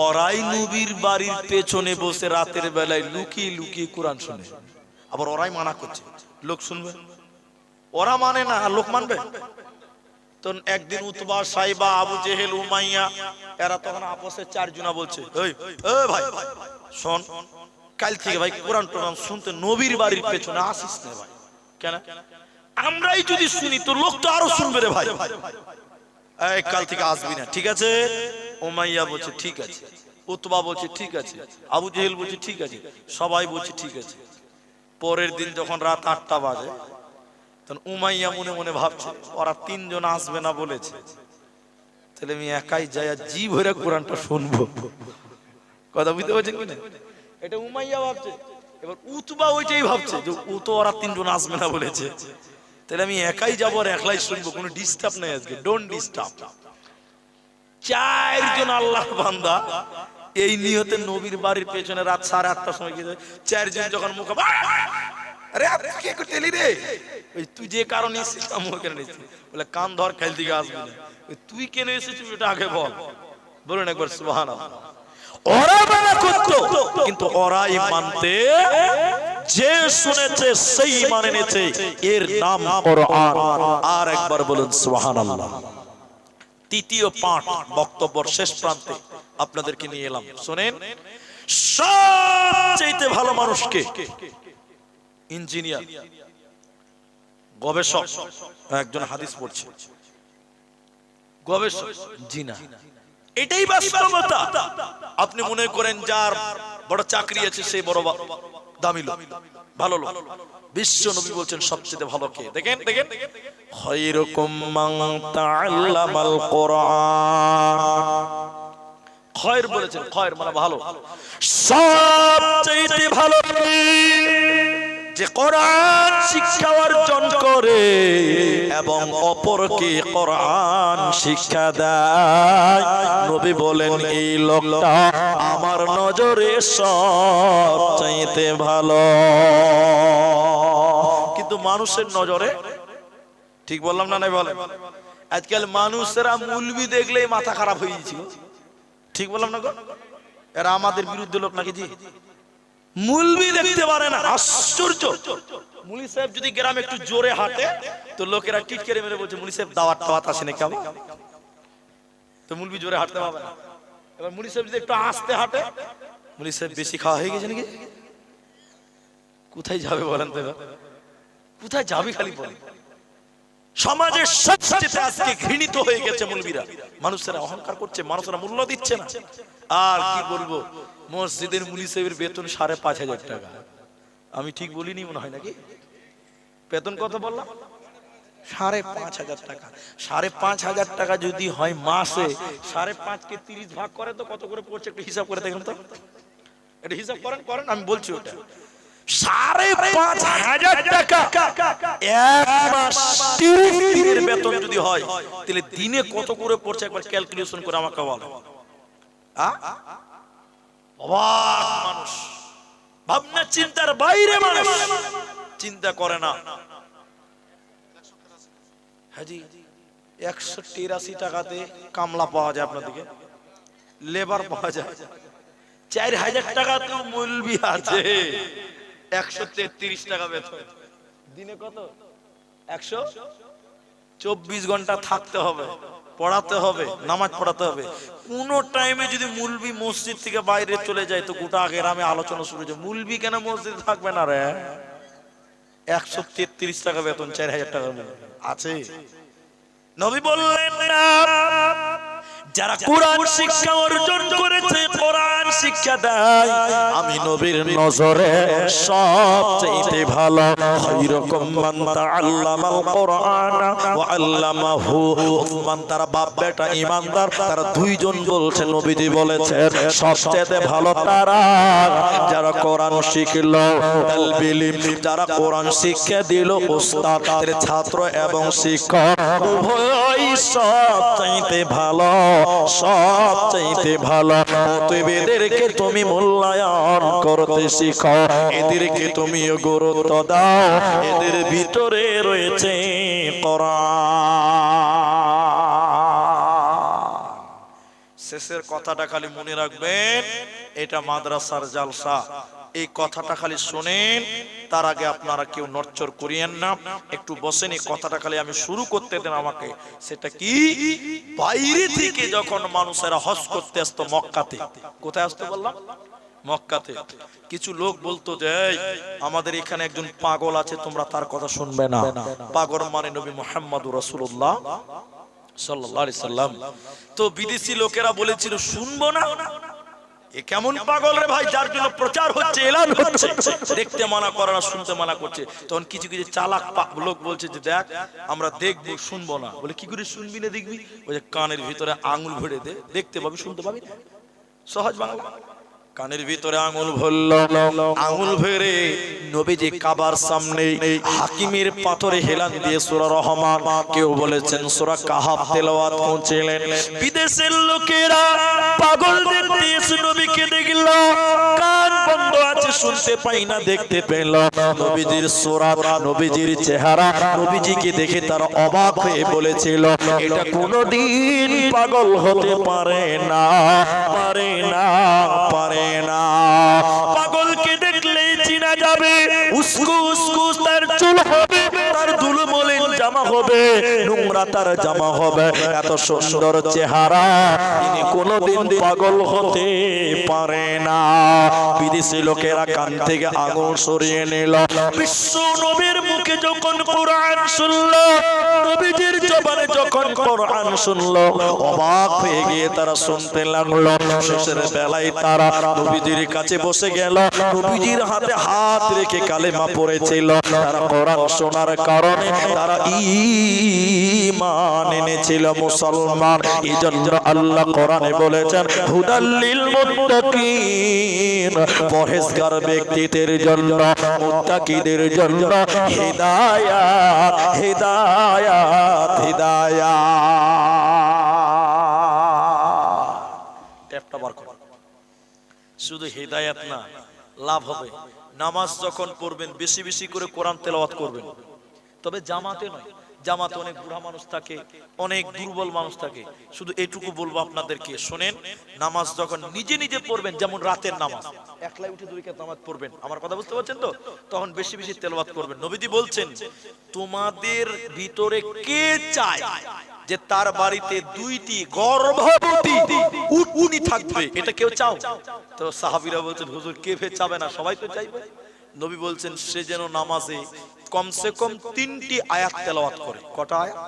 ওরাই নবীর বাড়ির পেছনে বসে রাতের বেলায় লুকিয়ে লুকিয়ে কোরআন শুনে। আবার ওরাই মানা করছে লোক শুনবে, ওরা মানে না, লোক মানবে। তো একদিন উতবা, সাইবা, আবু জেহেল, উমাইয়া এরা তখন আপসে 4 জনা বলছে এই ভাই শোন, কাল থেকে ভাই কোরআন টোরআন শুনতে নবীর বাড়ির পেছনে আসিস না ভাই। কেন? আমরাই যদি শুনি তো লোক তো আরো শুনবে রে ভাই। এই কাল থেকে আসবি না, ঠিক আছে? উমাইয়া বলছে ঠিক আছে, উতবা বলছে ঠিক আছে, আবু জেহেল বলছে ঠিক আছে, সবাই বলছে ঠিক আছে। পরের দিন যখন রাত 8টা বাজে, তখন উমাইয়া মনে মনে ভাবছে ওরা 3 জন আসবে না বলেছে, তাহলে আমি একাই যাই জি ভরে কোরআনটা শুনবো। কথা বুঝতে পারছেন কি না? এটা উমাইয়া ভাবছে। এবার উতবা ওইটাই ভাবছে যে ও তো ওরা 3 জন আসবে না বলেছে, তাহলে আমি একাই যাবো আর একলাই শুনবো, কোনো ডিস্টার্ব নাই আজকে, ডোন্ট ডিস্টার্ব। 4 জন আল্লাহর বান্দা এই নিয়তে নবীর বাড়ির পেছনে রাত 8:30টার সময় গিয়ে 4 জন যখন মুখ, আরে কে করতে এলি রে? ওই তুই যে কারণে এসেছিস আমও কেন এসেছিস? বলে কান ধর, খেল দিকে আসবি না। তুই কেন এসেছিস ওটা আগে বল। বলুন একবার সুবহানাল্লাহ। ওরা মানা করতো, কিন্তু ওরাই মানতে, যে শুনেছে সেই মানে নিয়েছে, এর নাম কোরআন। আর একবার বলুন সুবহানাল্লাহ। তৃতীয় পাঠ, বক্তব্যের শেষ প্রান্তে আপনাদেরকে নিয়ে এলাম, শুনেন। সবচেয়ে ভালো মানুষকে ইঞ্জিনিয়ার, গবেষক, একজন হাদিস পড়ছে, গবেষক, জি না, এটাই বাস্তবতা। আপনি মনে করেন যার বড় চাকরি আছে সেই বড় দামি লোক, ভালো লোক। বিশ্ব নবী বলছেন সবচেয়ে ভালো কে? দেখেন দেখেন, খায়রুকুম মান তাআল্লামাল কোরআন। খায়র বলেছেন, খায়র মানে ভালো। সবচেয়ে ভালো যে কোরআন শিক্ষা অর্জন করে এবং অপরকে কোরআন শিক্ষা দেয়। নবী বলেন এই লোকটা আমার নজরে সবচেয়ে ভালো। কিন্তু মানুষের নজরে, ঠিক বললাম না? নাই বলেন। আজকাল মানুষেরা মুলবি দেখলেই মাথা খারাপ হয়ে গেছে, ঠিক বললাম না গো? এরা আমাদের বিরুদ্ধে লোক নাকি জি? মুলবি দেখতে পারে না, আশ্চর্য। মুলি সাহেব যদি গ্রামে একটু জোরে হাঁটে তো লোকেরা টিটকারি মেরে বলছে মুলি সাহেব দাওয়াত টাওয়াত আসে না কেমন? তো মুলবি জোরে হাঁটতে পারবে না। এবার মুলি সাহেব যদি একটু আস্তে হাঁটে, মুলি সাহেব বেশি খাওয়া হয়ে গেছে নাকি? কোথায় যাবে বলেন তো এবার? কোথায় যাবে খালি বলেন? সমাজের সবচেয়ে আজকে ঘৃণিত হয়ে গেছে মৌলবীরা। মানুষেরা অহংকার করছে, মানুষেরা মূল্য দিচ্ছে না। আর কি বলবো, মসজিদের মুলি সাহেবের বেতন 5,500 টাকা। আমি ঠিক বলিনি মনে হয় নাকি? বেতন কত বললাম? 5,500 টাকা। 5,500 টাকা যদি হয় মাসে, 5.5 কে 30 ভাগ করে তো কত করে পড়ছে একটু হিসাব করে দেখেন তো। এটা হিসাব করেন করেন, আমি বলছি ওটা 5,500 টাকা এক মাস 30 দিনের বেতন যদি হয়, তাহলে দিনে কত করে পড়ছে একবার ক্যালকুলেশন করে আমাকে বলো। অবাক মানুষ, ভাবনা চিন্তার বাইরে মানুষ, চিন্তা করে না। হাজি 183 টাকাতে কামলা পাওয়া যায় আপনাদেরকে, লেবার পাওয়া যায়। 4,000 টাকা তো মূলবি আছে, 133 টাকা বেতন। দিনে কত? 124 ঘন্টা থাকতে হবে, পড়াতে হবে, নামাজ পড়াতে হবে। কোন টাইমে যদি মুলবি মসজিদ থেকে বাইরে চলে যায় তো গোটা গ্রামে আলোচনা শুরু হয়ে যায়, মুলবি কেন মসজিদে থাকবে না রে? 133 টাকা বেতন, 4,000 টাকা আছে। নবী বললেন না, যারা কোরআন শিক্ষা অর্জন করেছে, কোরআন শিক্ষা দেয়, আমি নবীর নজরে সবচেয়ে ভালো। খায়রুকুম মান তাআল্লামাল কুরআন ওয়া আল্লামাহু। উসমান তার বাপ বেটা ঈমানদার, তারা দুইজন বলছে, নবীজি বলেছেন সবচেয়ে ভালো তারা যারা কোরআন শিখলো, তালবিলিম, যারা কোরআন শিক্ষা দিল, উস্তাদ ছাত্র এবং শিক্ষক উভয়ই সবচেয়ে ভালো, সবচেয়ে ভালো। অতএব এদেরকে তুমি মূল্যায়ন করতে শিখো, এদেরকে তুমি গুরুত্ব দাও, এদের ভিতরে রয়েছে কোরআন। শেষের কথাটা খালি মনে রাখবেন, এটা মাদ্রাসার জালসা। এই কথাটা খালি শুনেন, তার আগে আপনারা কেউ নড়চড় করিয়েন না, একটু বসেন। এই কথাটা খালি আমি শুরু করতে দেন আমাকে। সেটা কি, বাইরে থেকে যখন মানুষেরা হজ করতে আসতো মক্কাতে, কোথায় আসতো বললাম? মক্কাতে। কিছু লোক বলতো যে আমাদের এখানে একজন পাগল আছে, তোমরা তার কথা শুনবে না। পাগল মানে নবী মুহাম্মদুর রাসূলুল্লাহ সাল্লাল্লাহু আলাইহি সাল্লাম। তো বিদেশি লোকেরা বলেছিল শুনবো না, এ কেমন পাগল রে ভাই, যার জন্য প্রচার হচ্ছে, এলান হচ্ছে, দেখতে মানা করে না, শুনতে মানা করছে। তখন কিছু কিছু চালাক লোক বলছে যে দেখ আমরা দেখবো, শুনবো না। বলে কি করে শুনবি না দেখবি? ওই যে কানের ভিতরে আঙুল ভরে দে, দেখতে পাবি, শুনতে পাবি না। সহজ বাংলা। কানের ভিতরে আঙুল ভরল, আঙুল ভরে নবীজি কাবার সামনে হাকিমের পাথরে হেলান দিয়ে সূরা রহমান, কেউ বলেছেন সূরা কাহাফ তেলাওয়াত করছিলেন। বিদেশের লোকেরা পাগলদের দেশ নবীকে দেখল, কান বন্ধ আছে, শুনতে পাই না, দেখতে পেল নবীজির সূরা, নবীজির চেহারা, নবীজিকে দেখে তারা অবাক হয়ে বলেছিল এটা কোনদিন পাগল হতে পারে না, পারে না, পারে না। পাগলকে দেখলে চিনা যাবে, উস্কুস তার চুল হবে, তার ধুলো মলিন জামা হবে, নোংরা তার জামা হবে, এত সুন্দর চেহারা, তিনি কোনদিন পাগল হতে পারে না। বিদেশি লোকেরা কান থেকে আঙুল সরিয়ে নিল। বিশ্ব নবীর মুখে যখন কোরআন শুনলো, নবীজির জবানে যখন কোরআন শুনলো, অবাক হয়ে গিয়ে তারা শুনতে লাগলো। শেষের বেলায় তারা নবীজির কাছে বসে গেল, নবীজির হাতে হাত রেখে কালেমা পড়েছিল। তারা কোরআন শোনার কারণে তারা ঈমান এনেছিল, মুসলমান। এজন্য আল্লাহ কোরআনে বলেছেন হুদাল্লিল মুত্তাকিন, পরহেজগার ব্যক্তিদের জন্য, মুত্তাকিদের জন্য হিদায়াত, হিদায়াত, হিদায়াত। ট্যাপটা বার করো। শুধু হিদায়াত না, লাভ হবে। নামাজ যখন পড়বেন বেশি বেশি করে কোরআন তেলাওয়াত করবেন, তবে জামাতে নয়। জামাতে অনেক বুড়া মানুষ থাকে, অনেক দুর্বল মানুষ থাকে। শুধু এটুকু বলবো আপনাদেরকে, শোনেন, নামাজ যখন নিজে নিজে পড়বেন, যেমন রাতের নামাজ একলাই উঠে 2 রাকাত নামাজ পড়বেন, আমার কথা বুঝতে পারছেন তো, তখন বেশি বেশি তেলাওয়াত করবেন। নবীজি বলছেন তোমাদের ভিতরে কে চায় যে তার বাড়িতে 2টি গর্ভবতী উটনি থাকবে? এটা কেউ চাও? তো সাহাবীরা বলছেন হুজুর কে চাবে না, সবাই তো চাইবে। নবী বলছেন সে যেন নামাজে কমসে কম 3টি আয়াত তেলাওয়াত করে। কটা আয়াত?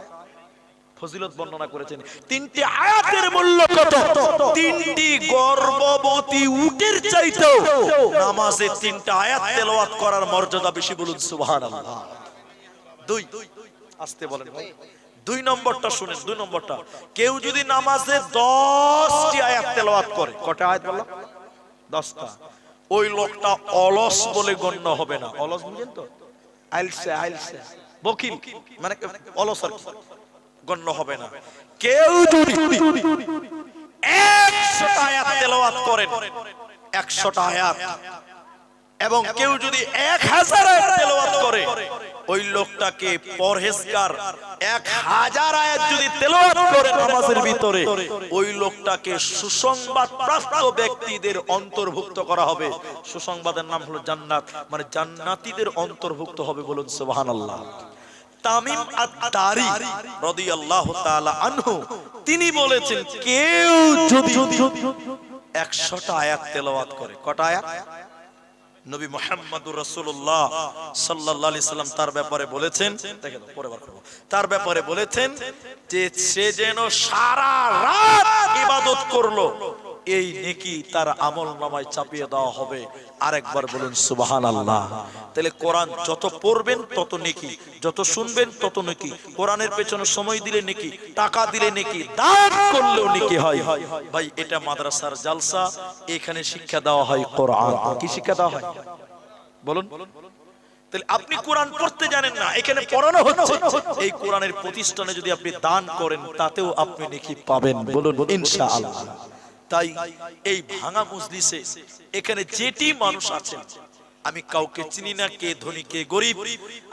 ফজিলত বর্ণনা করেছেন 3টি আয়াতের মূল্য কত? 3টি গর্ভবতী উটের চাইতেও নামাজে 3টা আয়াত তেলাওয়াত করার মর্যাদা বেশি, বলুন সুবহানাল্লাহ। 2 আস্তে বলেন ভাই। 2 নম্বরটা শুনেন, 2 নম্বরটা, কেউ যদি নামাজে 10টি আয়াত তেলাওয়াত করে, কটা আয়াত বললাম? 10টা। ওই লোকটা অলস বলে গণ্য হবে না। অলস বুঝেন তো? আইলসে বকিল, মানে অলস আর কি, গণ্য হবে না। কেউ যদি 100টা আয়াত তেলাওয়াত করেন, 100টা আয়াত, এবং কেউ যদি 1000 আয়াত তেলাওয়াত করে, ওই লোকটাকে পরহেজগার 1000 আয়াত যদি তেলাওয়াত করে নামাজের ভিতরে, ওই লোকটাকে সুসংবাদ প্রাপ্ত ব্যক্তিদের অন্তর্ভুক্ত করা হবে। সুসংবাদের নাম হলো জান্নাত, মানে জান্নাতীদের অন্তর্ভুক্ত হবে, বলুন সুবহানাল্লাহ। তামিম আদ-দারি রাদিয়াল্লাহু তাআলা আনহু তিনি বলেছেন, কেউ যদি 100টা আয়াত তেলাওয়াত করে, কটা আয়াত? নবী মুহাম্মদুর রাসূলুল্লাহ সাল্লাল্লাহু আলাইহি সাল্লাম তার ব্যাপারে বলেছেন, দেখেন পরে বার করব, তার ব্যাপারে বলেছেন যে সে যেন সারা রাত ইবাদত করলো, এই নেকি তার আমলনামায় চাপিয়ে দেওয়া হবে। আরেকবার বলুন সুবহানাল্লাহ। তাহলে কোরআন যত পড়বেন তত নেকি, যত শুনবেন তত নেকি, কোরআনের পেছনে সময় দিলে নেকি, টাকা দিলে নেকি, দান করলেও নেকি হয়। ভাই এটা মাদ্রাসার জালসা, এখানে শিক্ষা দেওয়া হয় কোরআন। কি শিক্ষা দেওয়া হয় বলুন? তাহলে আপনি কোরআন পড়তে জানেন না, এখানে পড়ানো হচ্ছে, এই কোরআনের প্রতিষ্ঠানে যদি আপনি দান করেন তাতেও আপনি নেকি পাবেন, বলুন ইনশাআল্লাহ। তাই এই ভাঙা মজলিসে এখানে যেটি মানুষ আছেন, আমি কাউকে চিনি না, কে ধনী কে গরিব।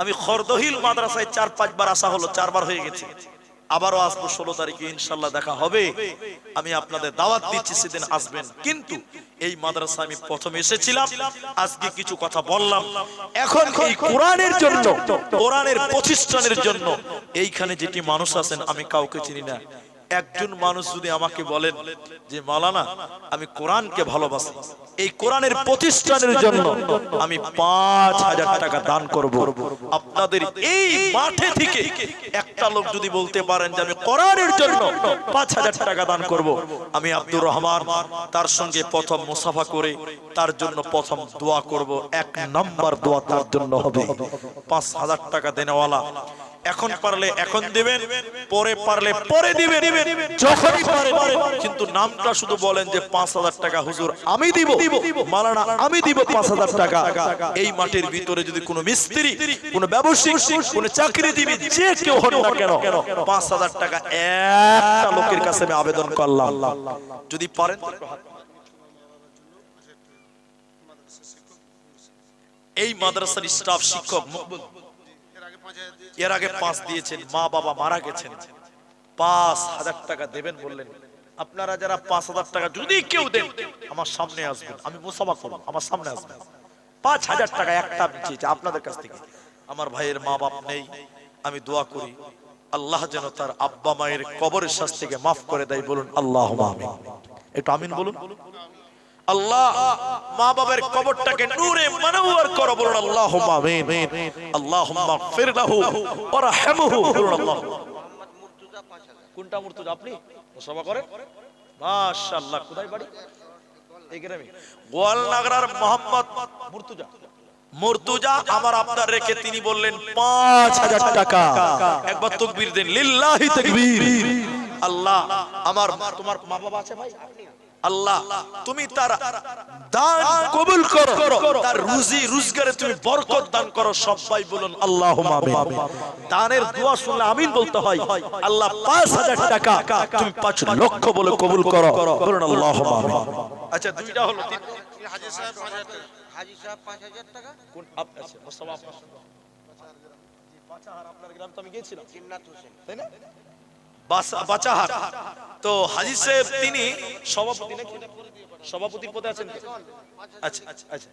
আমি খরদহিল মাদ্রাসায় 4-5 বার আসা হলো, 4 বার হয়ে গেছে, আবারও আসবো 16 তারিখে ইনশাআল্লাহ, দেখা হবে। আমি আপনাদের দাওয়াত দিচ্ছি, সেদিন আসবেন। কিন্তু এই মাদ্রাসা আমি প্রথমে এসেছিলাম, আজকে কিছু কথা বললাম। এখন এই কোরআনের জন্য, কোরআনের প্রতিষ্ঠানের জন্য এইখানে যেটি মানুষ আছেন, আমি কাউকে চিনি না। একজন মানুষ যদি আমাকে বলেন যে মাওলানা আমি কোরআনকে ভালোবাসি, এই কোরআনের প্রতিষ্ঠানের জন্য আমি 5000 টাকা দান করব, আপনাদের এই মাঠে থেকে একটা লোক যদি বলতে পারেন যে আমি কোরআনের জন্য 5000 টাকা দান করব, আমি আব্দুর রহমান তার সঙ্গে প্রথম মুসাফা করে তার জন্য প্রথম দোয়া করব। 1 নাম্বার দোয়া তার জন্য হবে 5000 টাকা দেনেওয়ালা। এখন পারলে এখন দিবেন, পরে পারলে পরে দিবেন, যখনই পারেন, কিন্তু নামটা শুধু বলেন যে 5000 টাকা হুজুর আমি দিব, মাওলানা আমি দিব 5000 টাকা। এই মাঠের ভিতরে যদি কোনো মিস্ত্রি, কোনো ব্যবসায়ী, কোনো চাকরিজীবী, যে কেউ হন না কেন, 5000 টাকা একটা লোকের কাছে আমি আবেদন করলাম, যদি পারেন। এই মাদ্রাসার স্টাফ শিক্ষক মকবুল এর আগে 5 দিয়েছেন, মা বাবা মারা গেছেন, 5000 টাকা দেবেন বললেন। আপনারা যারা 5000 টাকা যদি কেউ দেন, আমার সামনে আসবেন, আমি মুসাফা করব, আমার সামনে আসবেন। 5000 টাকা একটা চেয়েছি আপনাদের কাছ থেকে। আমার ভাইয়ের মা বাপ নেই, আমি দোয়া করি আল্লাহ যেন তার আব্বা মায়ের কবরের শাস্তি থেকে মাফ করে দেয়, বলুন আল্লাহুম্মা আমিন। একটু আমিন বলুন। আল্লাহ মা বাবার কবরটাকে নূরে মুনাওয়ার করো, বলুন আল্লাহুম্মা আমিন। আল্লাহুম্মা গফির লাহু ওয়া রাহমহু, বলুন আল্লাহ। কোনটা মুর্তজা? আপনি মুসাফা করেন? মাশাআল্লাহ। কোথায় বাড়ি? এই গ্রামে গোয়ালনাগরার মোহাম্মদ মুর্তজা। মুর্তজা আমার আপনার রেখে তিনি বললেন 5000 টাকা। একবার তাকবীর দেন, লিল্লাহি তাকবীর। আল্লাহ আমার তোমার মা বাবা আছে ভাই, আল্লাহ তুমি তার দান কবুল করো, তার রুজি রোজগারে তুমি বরকত দান করো। সবাই বলুন আল্লাহুম্মা আমিন। দানের দোয়া শুনলে আমিন বলতে হয়। আল্লাহ 5000 টাকা তুমি 5 লক্ষ বলে কবুল করো, বলুন আল্লাহুম্মা আমিন। আচ্ছা দুইটা হলো, হাজী সাহেব 5000 টাকা, হাজী সাহেব 5000 টাকা। কোন আচ্ছা মুস্তাফা বাচাহার আপনার গ্রাম তো আমি গিয়েছিলাম, জিন্নাত হোসেন তাই না, বাচাহার। তো হাজী সাহেব তিনি সভাপতি নাকি, সভাপতির পদে আছেন। আচ্ছা আচ্ছা,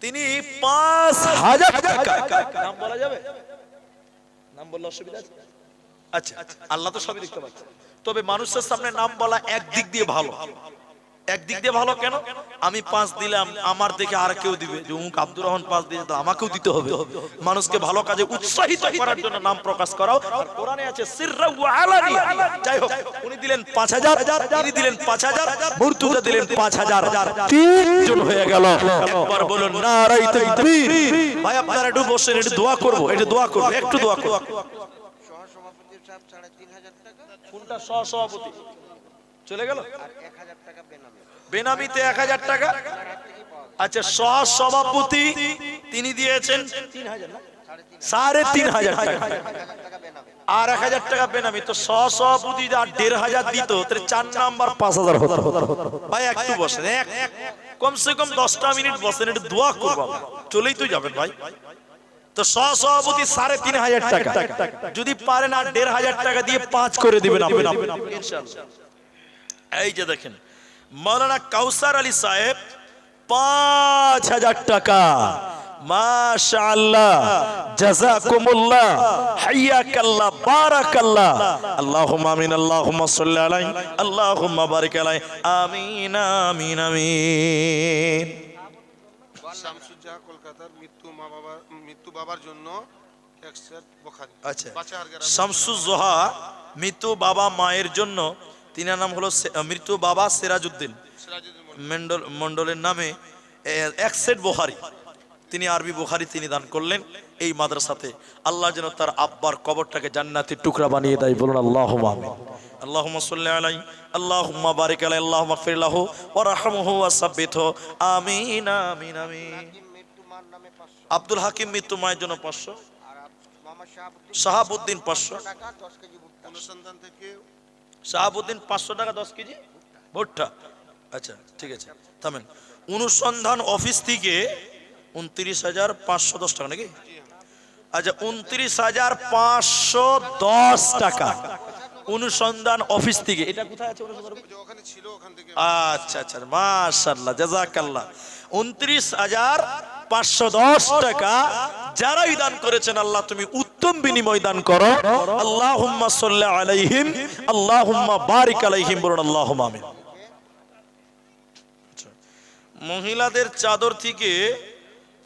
তিনি 5000 টাকা, নাম বলা যাবে? নাম বললে অসুবিধা আছে? আচ্ছা আল্লাহ তো সবই দেখতে পাচ্ছে, তবে মানুষের সামনে নাম বলা একদিক দিয়ে ভালো, একদিক দিয়ে ভালো কেন, আমি 5 দিলাম, আমার দেখে আর কেউ দিবে, যে উমুক আব্দুর রহমান 5 দিয়েছে তো আমাকেও দিতে হবে। মানুষকে ভালো কাজে উৎসাহিত করার জন্য নাম প্রকাশ করাও। আর কোরআনে আছে সিররা ওয়া আলানিয়া। যাই হোক, উনি দিলেন 5000, তিনি দিলেন 5000, মুর্তুজা দিলেন 5000, তিনজন হয়ে গেল। একবার বলুন নারায়ে তাকবীর। ভাই আপনারা একটু বসেন, একটু দোয়া করব, একটু দোয়া করব, একটু দোয়া করব।
সহসভাপতি সাহেব 3500 টাকা,
কোনটা সহসভাপতি চলে গেল?
আর 1000 টাকা বেনামে।
বেনামিতে 1000 টাকা। আচ্ছা, সহসভাপতি তিনি দিয়েছেন 3000 না, 3500 টাকা,
1000 টাকা বেনামে।
আর 1000 টাকা বেনামি। তো সহসভাপতি আর 1500 দিত, তাহলে 4 নাম্বার 5000 হতো। ভাই একটু বসেন, কমসে কম 10টা মিনিট বসেন, একটু দোয়া করবো, চলেই তো যাবেন ভাই। তো সহসভাপতি 3500 টাকা, যদি পারেন আর 1500 টাকা দিয়ে 5 করে দিবেন আপনি ইনশাআল্লাহ। এই যে দেখেন মাওলানা কাউসার আলী সাহেব 5000 টাকা। মাশাআল্লাহ, জাযাকুমুল্লাহ, হাইয়াকাল্লাহ, বারাকাল্লাহ। আল্লাহুম্মা আমিন, আল্লাহুম্মা সাল্লি আলাইহি, আল্লাহুম্মা বারিক আলাইহি, আমিন আমিন আমিন।
শামসুজ্জাহা কলকাতার মৃত্যু বাবার জন্য এক সেট বুখারী।
আচ্ছা,
বাচার গ্রামে
শামসুজ্জোহা মৃত্যু বাবা মায়ের জন্য, তিনার নাম হলো মৃত্যু বাবা সিরাজউদ্দিন
সিরাজুদ্দিন
মন্ডলের নামে এক সেট বুখারী, তিনি আরবি বুখারী তিনি দান করলেন এই মাদ্রাসাতে। আল্লাহ যেন তার আব্বার কবরটাকে জান্নাতের টুকরা বানিয়ে দেয়, বলুন আল্লাহুম্মা আমিন। আল্লাহুম্মা সাল্লি আলাইহি, আল্লাহুম্মা বারিক আলাইহি, আল্লাহুম্মা ইগফির লাহু ওয়া রাহমহু ওয়া সাব্বিতহু, আমিন আমিন আমিন।
মৃত্যু মার নামে 500,
আব্দুল হাকিম মৃত্যু মায়ের জন্য 500,
আর মোহাম্মদ
শাহাবুদ্দিন 500,
টাকা 10 কেজি ভুট্টা।
অনুসন্ধান থেকে
শাহাবুদ্দিন 500 টাকা 10 কেজি ভুট্টা। আচ্ছা ঠিক আছে, থামেন। অনুসন্ধান অফিস থেকে 29,510 টাকা নাকি? আচ্ছা, 29,510 টাকা অনুসন্ধান অফিস থেকে। এটা কোথায় আছে অনুসন্ধান অফিস?
যে ওখানে ছিল, ওখান থেকে
আচ্ছা আচ্ছা, মাশাআল্লাহ, জাযাকাল্লাহ। 29,510 টাকা যারাই দান করেছেন, আল্লাহ তুমি উত্তম বিনিময় দান করো। আল্লাহুম্মা সাল্লি আলাইহিম, আল্লাহুম্মা বারিক আলাইহিম, বলুন আল্লাহুম্মা আমিন। আচ্ছা, মহিলাদের চাদর থেকে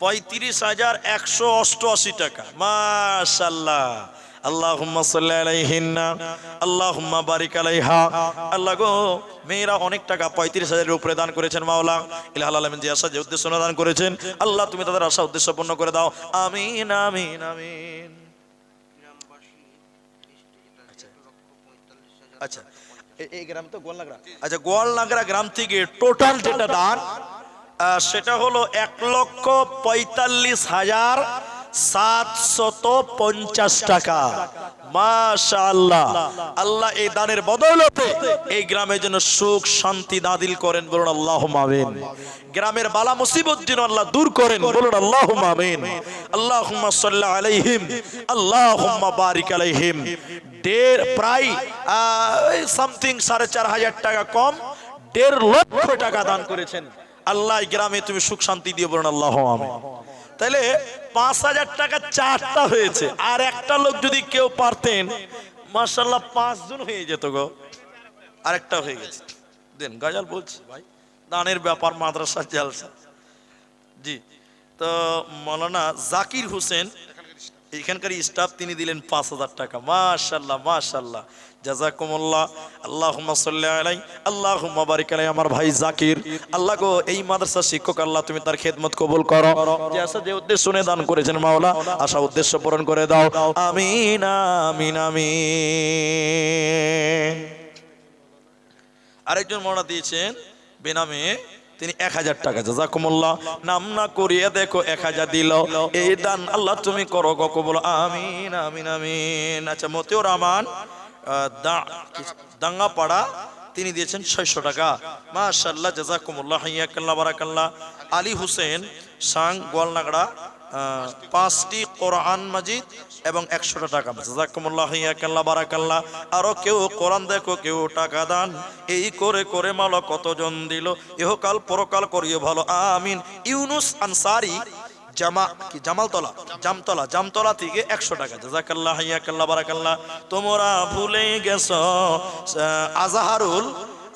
35,188 টাকা। মাশাআল্লাহ, আল্লাহুম্মা সাল্লি আলাইহিন্না, আল্লাহুম্মা বারিক আলাইহা। আল্লাহ গো, মেয়েরা অনেক টাকা 35,000 এর উপরে দান করেছেন। মাওলা ইলাহুল আলামিন যে আশা যে উদ্দেশ্য দান করেছেন, আল্লাহ তুমি তাদের আশা উদ্দেশ্য পূর্ণ করে দাও, আমিন আমিন আমিন।
গ্রামবাসী লিস্টে যেটা 1,45,000
আচ্ছা, এই গ্রাম তো গোয়ালনাগরা। আচ্ছা, গোয়ালনাগরা গ্রাম থেকে টোটাল যেটা দান সেটা হলো 1,45,750 টাকা। মাশাআল্লাহ, আল্লাহ এই দানের বদৌলতে এই গ্রামের জন্য সুখ শান্তি নাদিল করেন, বলুন আল্লাহুম্মা আমিন। গ্রামের বালা মুসিবত যেন আল্লাহ দূর করেন, বলুন আল্লাহুম্মা আমিন। আল্লাহুম্মা সাল্লি আলাইহিম, আল্লাহুম্মা বারিক আলাইহিম। প্রায় সামথিং 4,500 টাকা কম 1.5 লক্ষ টাকা দান করেছেন। আল্লাহ গ্রামে তুমি সুখ শান্তি দিয়ে, বলুন আল্লাহুম্মা আমিন। তাহলে 5,000 টাকা 4টা হয়েছে, আর একটা লোক যদি কেউ পারতেন, মাশাআল্লাহ 5 জন হয়ে যেত গো। আরেকটা হয়ে গেছে, দেন গাজাল বলছি ভাই, দানের ব্যাপার, মাদ্রাসার জালসা। জি, তো মাওলানা জাকির হোসেন এখানকার স্টাফ, তিনি দিলেন 5,000 টাকা। মাশাআল্লাহ মাশাআল্লাহ, জাযাকুমুল্লাহ, আল্লাহুম্মা সাল্লি আলাইহি, আল্লাহুম্মা বারিক আলাইহি। আমার ভাই জাকির, আল্লাহ গো এই মাদ্রাসার শিক্ষক, আল্লাহ তুমি তার খেদমত কবুল করো। যে আশা যে উদ্দেশ্য নিয়ে দান করেছেন, মাওলা আশা উদ্দেশ্য পূরণ করে দাও, আমিন আমিন আমিন। আরেকজন মাওলানা দিয়েছেন বেনামে, তিনি 1,000 টাকা। জাযাকুমুল্লাহ, নাম না করিয়ে দেখো 1,000 দিল। এই দান আল্লাহ তুমি করো গো কবুল, আমিন আমিন আমিন। আচ্ছা, মতিউর রহমান দাঙ্গাপাড়া, তিনি দিয়েছেন 600 টাকা। মাশাআল্লাহ, জাযাকুমুল্লাহ, হাইয়াকাল্লাহ, বারাকাল্লাহ। আলী হোসেন সাং গোয়ালনাগড়া, 5টি কোরআন মাজিদ এবং 100 টাকা। জাযাকুমুল্লাহ, হাইয়াকাল্লাহ, বারাকাল্লাহ। আরো কেউ কোরআন দেখো, কেউ টাকা দান, এই করে করে মালো কতজন দিল, ইহকাল পরকাল করিও ভালো, আমিন। ইউনুস আনসারি জামতলা থেকে 100 টাকা। জাযাকাল্লাহ, হাইয়াকাল্লাহ, বারাকাল্লাহ। তোমরা ভুলে গেছো আজহারুল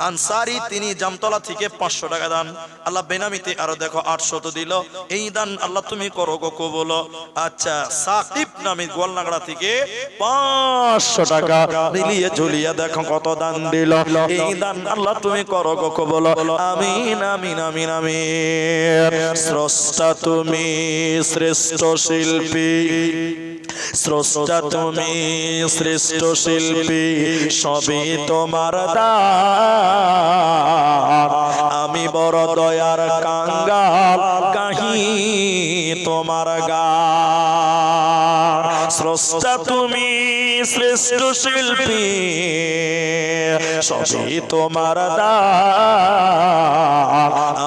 আনসারি তিনি জামতলা থেকে 500 টাকা দান আল্লাহ বেনামিতে আরো দেখো 800 দিল এই দান আল্লাহ তুমি করো গো কবুল আচ্ছা সাকিব নামে গোয়ালনাগড়া থেকে 500 টাকা মিলিয়ে ঝুলিয়ে দেখো কত দান দিল এই দান আল্লাহ তুমি করো গো কবুল আমিন আমিন আমিন আমিন স্রষ্টা তুমি শ্রেষ্ঠ শিল্পী স্রষ্টা তুমি শ্রেষ্ঠ শিল্পী সবই তোমার দান আমি বড় দয়ার কাঙ্গাল গাহি তোমার গান স্রষ্টা তুমি শ্রেষ্ঠ শিল্পী সবই তোমার দান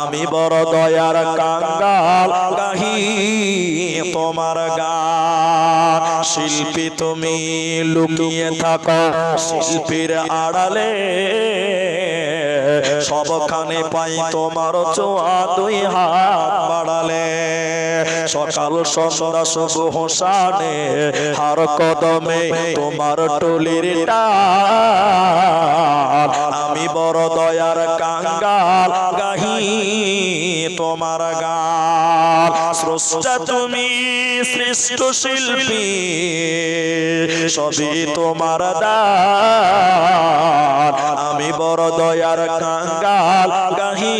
আমি বড় দয়ার কাঙ্গাল গাহি তোমার গান শিল্পী তুমি লুকিয়ে থাকো শিল্পীর আড়ালে সবখানে পাই তোমার ছোঁয়া দুই হাত বাড়ালে সকাল সন্ধ্যা শুভ হোসানে হার কদমে তোমার টলির টান আমি বড় দয়ার কাঙ্গাল গাহি তোমার গান স্রষ্টা তুমি শ্রেষ্ঠ শিল্পী সবই তোমার দান আমি বড় দয়ার কাঙ্গাল গাহি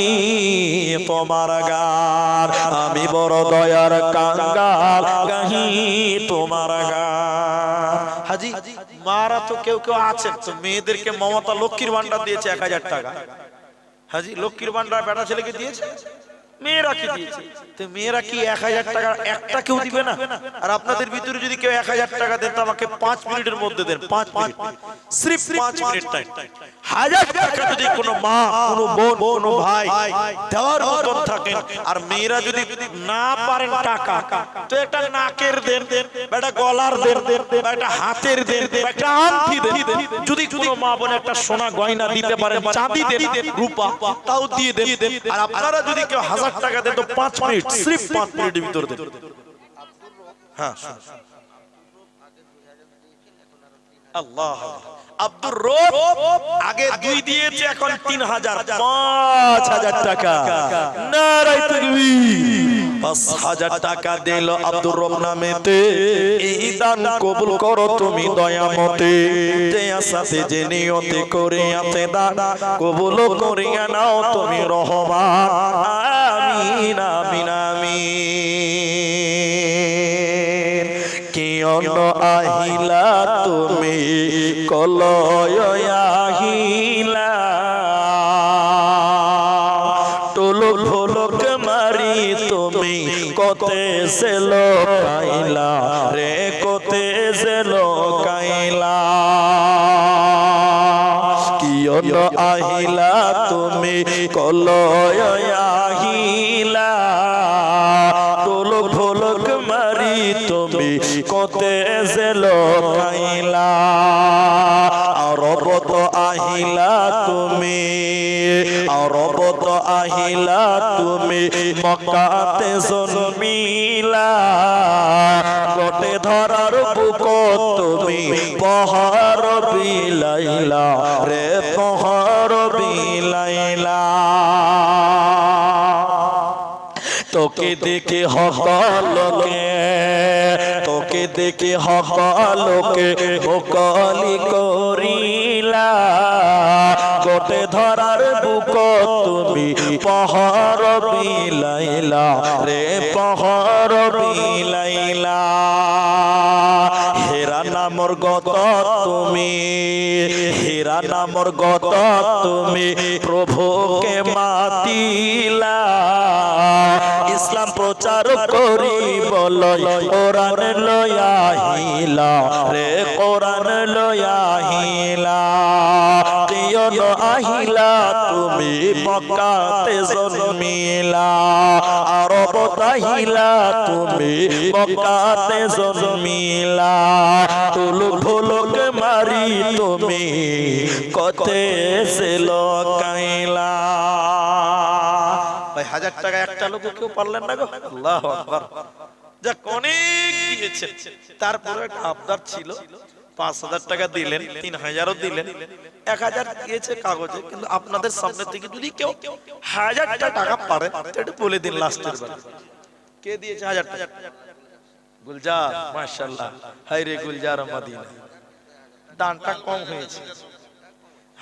তোমার গান আমি বড় দয়ার কাঙ্গাল গাহি তোমার গান হাজি মারা তো কেউ কেউ আছেন তো মেয়েদেরকে মমতা লক্ষ্মীর ভান্ডার দিয়েছে 1000 টাকা হাজি লক্ষ্মীর ভান্ডার বেটা ছেলেকে দিয়েছে মেয়েরা কি দিয়েছে তো মেয়েরা কি 1000 টাকা একটা কেউ দিবে না আর আপনাদের ভিতরে যদি কেউ 1000 টাকা দেন তো আমাকে 5 মিনিটের মধ্যে দেন 5 মিনিট সির্ফ 5 মিনিট টাইম 1000 টাকা যদি কোনো মা কোনো বোন কোনো ভাই দেওয়ার মতন থাকেন আর মেয়েরা যদি না পারেন টাকা তো একটা নাকের দেন একটা গলার দেন একটা হাতের দেন একটা আংটি দেন যদি কোনো মা বোন একটা সোনা গয়না দিতে পারেন চাঁদি দেন রূপা তাও দিয়ে দেন আর আপনারা যদি কেউ 1000 টাকা দেন তো 5 মিনিট সির্ফ 5 মিনিটের ভিতর দেন হ্যাঁ আল্লাহ আব্দুর রব আগে 2 দিয়েছে এখন 3000 5000 টাকা নারায়ে তাকবীর 5000 টাকা দিল আব্দুর রব নামেতে এই দান কবুল করো তুমি দয়ামতে যে আসাতে যে নিয়তে করিয়াতে দান কবুল করিয়া নাও তুমি রহমান আমিন আমিন আমিন কি অন্য আহিলা তুমি কলয় আহিলা টোলো ভোলক মারি তুমি কতে সেল কাইলা রে কতে সেল কাইলা কি অন্য আহিলা তুমি কলয় আহিলা টোলো ভোলক মারি তুমি কতে সেল কাইলা আরবত আহিলা তুমি আরবত আহিলা তুমি মক্কাতে জন্মিলা গোটে ধরার বুক তুমি পহর বিলাইলা রে পহর বিলাইলা তোকে দেখে হকলকে তোকে দেখে হকলকে বকলি করিলা গোটে ধরার বুক তুমি পহর বিলাইলা রে পহর বিলাইলা হেরা নামর গত তুমি হেরা নামর গত তুমি প্রভুকে মাতিলা ইসলাম প্রচার করি বলয় কোরআন লয়াহিলা রে কোরআন লয়াহিলা কিয়ন আহিলা তুমি মক্কাতে জন্মিলা আরবত আহিলা তুমি মক্কাতে জন্মিলা তুলুক ভুলুক মারি তুমি কতে সে লকাইলা 1000 টাকা একটা লোক কেউ পারলেন না গো আল্লাহু আকবার যাক অনেক দিয়েছে তারপরে একটা আবদার ছিল 5,000 টাকা দিলেন, 3,000ও দিলেন, 1,000 দিয়েছে কাগজে, কিন্তু আপনাদের সামনে থেকে যদি কেউ 1,000টা টাকা পারে এটা বলে দিন লাস্টের বার কে দিয়েছে 1,000 টাকা? গুলজার, মাশাআল্লাহ, হায় রে গুলজার মদিনা, দানটা কম হয়েছে,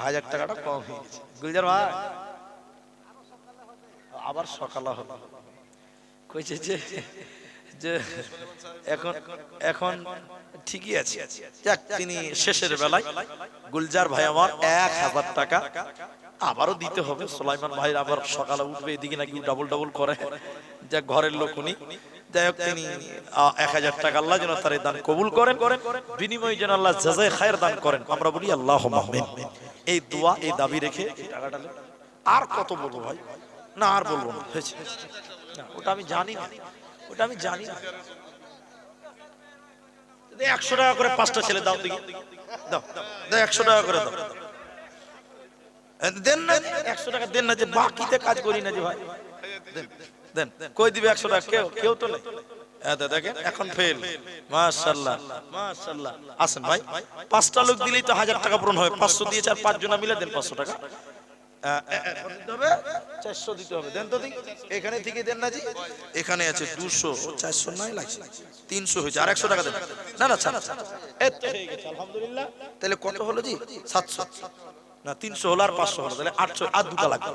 1,000 টাকাটা কম হয়েছে। গুলজার ভাই আবার সকালে হলো, কইছে যে এখন এখন ঠিকই আছে, যাক তিনি শেষের বেলায় গুলজার ভাই আমার 1,000 টাকা আবারও দিতে হবে। সুলাইমান ভাই আবার সকালে উঠবে, এদিকে নাকি ডাবল ডাবল করে, যা ঘরের লোক উনি, যাই হোক তিনি 1,000 টাকা আল্লাহ যেন তার এই দান কবুল করেন, বিনিময়ে যেন আল্লাহ জাযায়ে খায়ের দান করেন, আমরা বলি আল্লাহুম্মা আমিন। এই দোয়া এই দাবি রেখে এই টাকাটা আর কত বলবো ভাই, না আর বলবো না, হয়েছে না, ওটা আমি জানি না, ওটা আমি জানি না। 100 টাকা করে 5টা ছেলে দাও, দেখি দাও, 100 টাকা করে দাও, দেন না 100 টাকা দেন না, যে বাকিতে কাজ করি না যে ভাই, দেন দেন, কই দিবে 100 টাকা? কেউ তো নেই। দেখেন এখন ফেল, মাশাআল্লাহ মাশাআল্লাহ। আসেন ভাই, 5টা লোক দিলেই তো 1,000 টাকা পূরণ হয়, 500 দিয়েছে আর 5 জনা মিলে দেন 500 টাকা, 400 দিতে হবে, দেন তো দেখি, এখানে থেকে দেন না জি, এখানে আছে 200, 400 নাই লাগছে, 300 হয়েছে, আর 100 টাকা দেন, না না ছাড়, এত হয়ে গেছে আলহামদুলিল্লাহ। তাহলে কত হলো জি? 700 না, 300 হলো আর 500 হলো, তাহলে 800, আর 2টা লাগবে,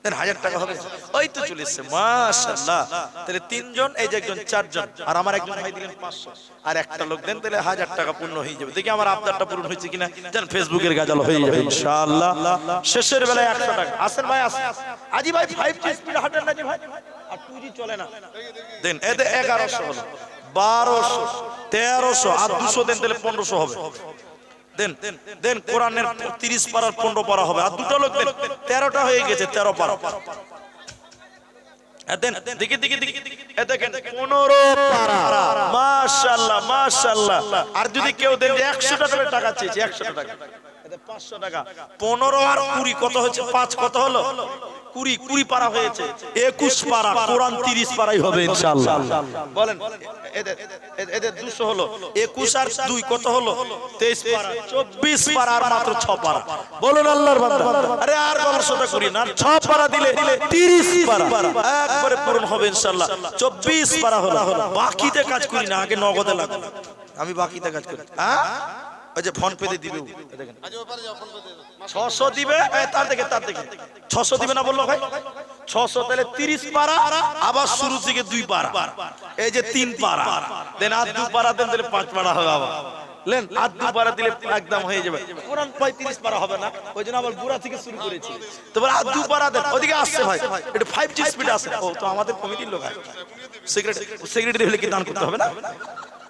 দেন 1,000 টাকা হবে, ওই তো চলে এসছে, মাশাআল্লাহ। তাহলে 3 জন, এই যে একজন 4 জন, আর আমার একজন ভাই দিলেন 500, আর একটা লোক দেন, তাহলে 1,000 টাকা পূর্ণ হয়ে যাবে। দেখি আমার আবদারটা পূরণ হয়েছে কিনা, জান ফেসবুকের গাজাল হয়ে যাবে ইনশাআল্লাহ। শেষের বেলায় 100 টাকা। আসেন ভাই, আসেন আজি ভাই, 5G স্পিড হাঁটেন না জি ভাই, আর 2G চলে না, দেন এতে 1100 হলো, 1200, 1300, আর 200 দেন, তাহলে 1500 হবে, দেন দেন। কোরআনের 30 পারার 15 পারা হবে, আর 2টা লোক দেন, 13টা হয়ে গেছে, 13 পারা, দেন দেখি দেখি দেখি, দেখেন 15 পারা, মাশাআল্লাহ মাশাআল্লাহ। আর যদি কেউ দেন যে 100 টাকা চেয়েছে, 100 টাকা, 500 টাকা, 15 আর 20 কত হচ্ছে? 5 কত হলো? 20 পারা হয়েছে, 21 পারা, কোরআন 30 পারাই হবে ইনশাআল্লাহ। বলেন এদের 200 হলো, 21 আর 2 কত হলো? 23 পারা, 24 পারা, আর মাত্র 6 পারা। বলুন আল্লাহর বান্দা, আরে আর বর্ষটা করি না, 6 পারা দিলে 30 পারা একবারে পূরণ হবে ইনশাআল্লাহ। 24 পারা হলো, বাকিতে কাজ করি না, আগে নগদে লাগবে, আমি বাকিতে কাজ করি। হ্যাঁ, ওই যে ফোন পে দিবে, দেখেন 600 দিবে, তার দেখে 600 দিবে না বললো ভাই, 600, তাহলে 30 পারা, আবার শুরু থেকে 2 পারা, এই যে 3 পারা, দেন আর 2 পারা দেন, তাহলে 5 পারা হবে, আবার লেন আর 2 পারা দিলে একদম হয়ে যাবে। কোরআন 35 পারা হবে না, ওই জন্য আবার বুড়া থেকে শুরু করেছি, তারপর আর 2 পারা দেন। ওদিকে আসছে ভাই, এটা 5G স্পিড আসে, ও তো আমাদের কমিটির লোক, সেক্রেটারি হলে কি দান করতে হবে না?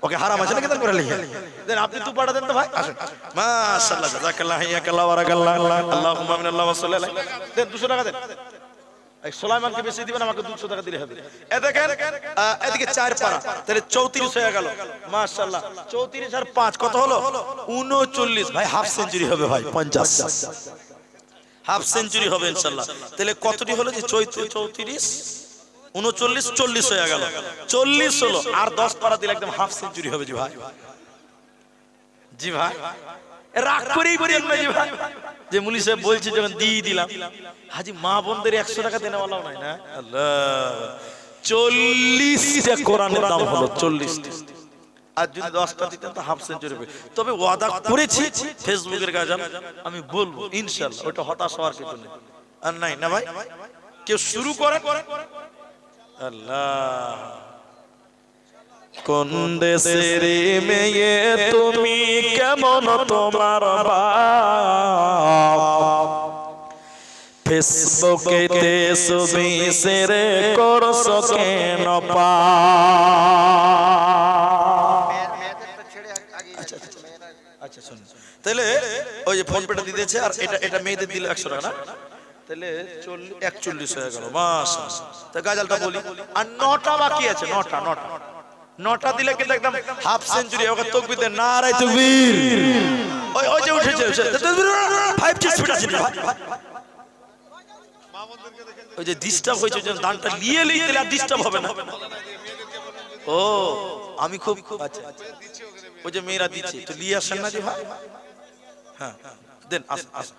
ওকে হারাম আছে নাকি দান করে লিখে দেন, আপনি 2 পারা দেন তো ভাই, আসেন, মাশাআল্লাহ, জাযাকাল্লাহ, হিয়াকাল্লাহ, বারাকাল্লাহ, আল্লাহুম্মা আমিন, আল্লাহুম্মা সাল্লি আলাইহি, দেন 200 টাকা দেন। সুলাইমানকে বেশি দিবেন, আমাকে 200 টাকা দিলে হবে। দেখেন এদিকে 4 পারা, তাহলে 34 হয়ে গেল, মাশাআল্লাহ। 34 আর 5 কত হলো? 39 ভাই, হাফ সেঞ্চুরি হবে ভাই, 50 হাফ সেঞ্চুরি হবে ইনশাআল্লাহ। তাহলে কতটি হলো যে 34, 39, 40 হয়ে গেল, 40 হলো, আর 10 পারা দিলে একদম হাফ সেঞ্চুরি হবে জি ভাই। জি ভাই, রাগ করেই বলি না জি ভাই, যে মুলি সাহেব বলছে যখন দিয়ে দিলাম, হাজি মা বোনদের 100 টাকা দেনে वाला নাই না, আল্লাহ 40টা কোরআনের দাম হলো 40, আর যদি 10টা দিতেন তো হাফ সেঞ্চুরি হবে। তবে ওয়াদা করেছি ফেসবুকের গাজান আমি বলবো ইনশাআল্লাহ, ওটা হতাশ হওয়ার কিছু নেই, আর নাই না ভাই, কেউ শুরু করেন। আল্লাহ, কোন দেশের মেয়ে তুমি, কেমন তোমার বাপ, ফেসবুকেতে ছবি শেয়ার করছো কেন পা?
মেয়েদেরটা ছেড়ে আগে মেয়েরা
আচ্ছা শুনুন, তাহলে ওই যে ফোন পেটা দিতেছে, আর এটা মেয়েদের দিলে 100 টাকা না, তাহলে 41 হয়ে গেল, মাশাআল্লাহ। তা গাজালটা বলি, আর 9টা বাকি আছে, 9টা দিলে কিন্তু একদম হাফ সেঞ্চুরি। ওকে তাকবীর দেন, নারায়ে তাকবীর। ওই যে উঠেছে, তাকবীর 5G স্পিড আছে ভাই, ওই যে ডিস্টার্ব হয়েছে, যে দানটা নিয়ে লই, তাহলে আর ডিস্টার্ব হবে না। ও আমি খুব আচ্ছা ওই যে মেয়েরা দিচ্ছে তো নিয়ে আসেন না যে ভাই, হ্যাঁ দেন, আসেন আসেন।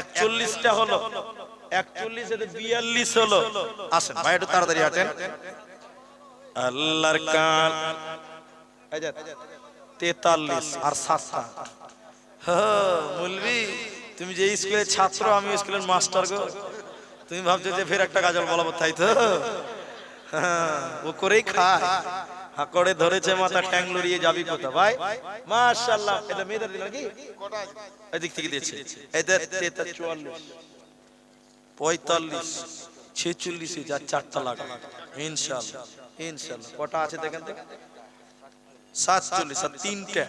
41টা হলো, 41 এতে 42 হলো, আসেন ভাই একটু তাড়াতাড়ি হাঁটেন। আল্লাহর কান 43 আর 7টা। মুলবি তুমি যে স্কুলের ছাত্র, আমি স্কুলের মাস্টার গো, তুমি ভাবছো যে ফের একটা গাজল বলাবো, তাই তো? ও করেই খায়, হাঁকড়ে ধরেছে মাথা, ঠ্যাং লড়িয়ে যাবি কোথা ভাই। মাশাআল্লাহ, এটা মেয়েদের দিল নাকি? এদিক থেকে দিয়েছে, এদের 44 45 46 যা 4টা লাগা ইনশাআল্লাহ ইনশাআল্লাহ। কটা আছে দেখেন তো? 47 আর 3টা,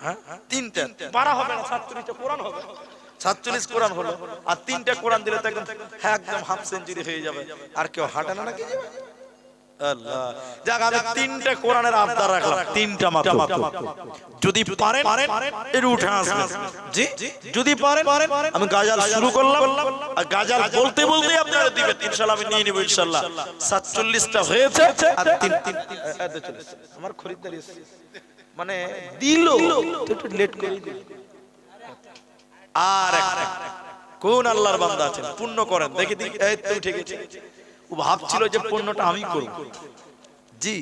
হ্যাঁ 3টা পারা হবে না, 47টা কোরআন হবে, 47 কোরআন হলো, আর 3টা কোরআন দিলে তো একদম একদম হাফ সেঞ্চুরি হয়ে যাবে। আর কেউ হাঁটে না নাকি যাবে? আল্লাহ, যাক আমি 3টা কোরআনের আবদার রাখলাম, 3টা মাত্র। যদি পারেন এর উঠে আসবেন, জি যদি পারেন। আমি গাজাল শুরু করলাম, আর গাজাল বলতে বলতে আপনারা দিবেন ইনশাআল্লাহ, আমি নিয়ে নেব ইনশাআল্লাহ। 47টা হয়েছে, আর 3 আমার খরিদ্দার এসেছে, মানে দিল তো একটু লেট করে দিল। আর কোন আল্লাহর বান্দা আছেন পুণ্য করেন দেখি দেখি, এই তো ঠিক আছে। ও ভাবছিল যে পুণ্যটা আমি করব, জি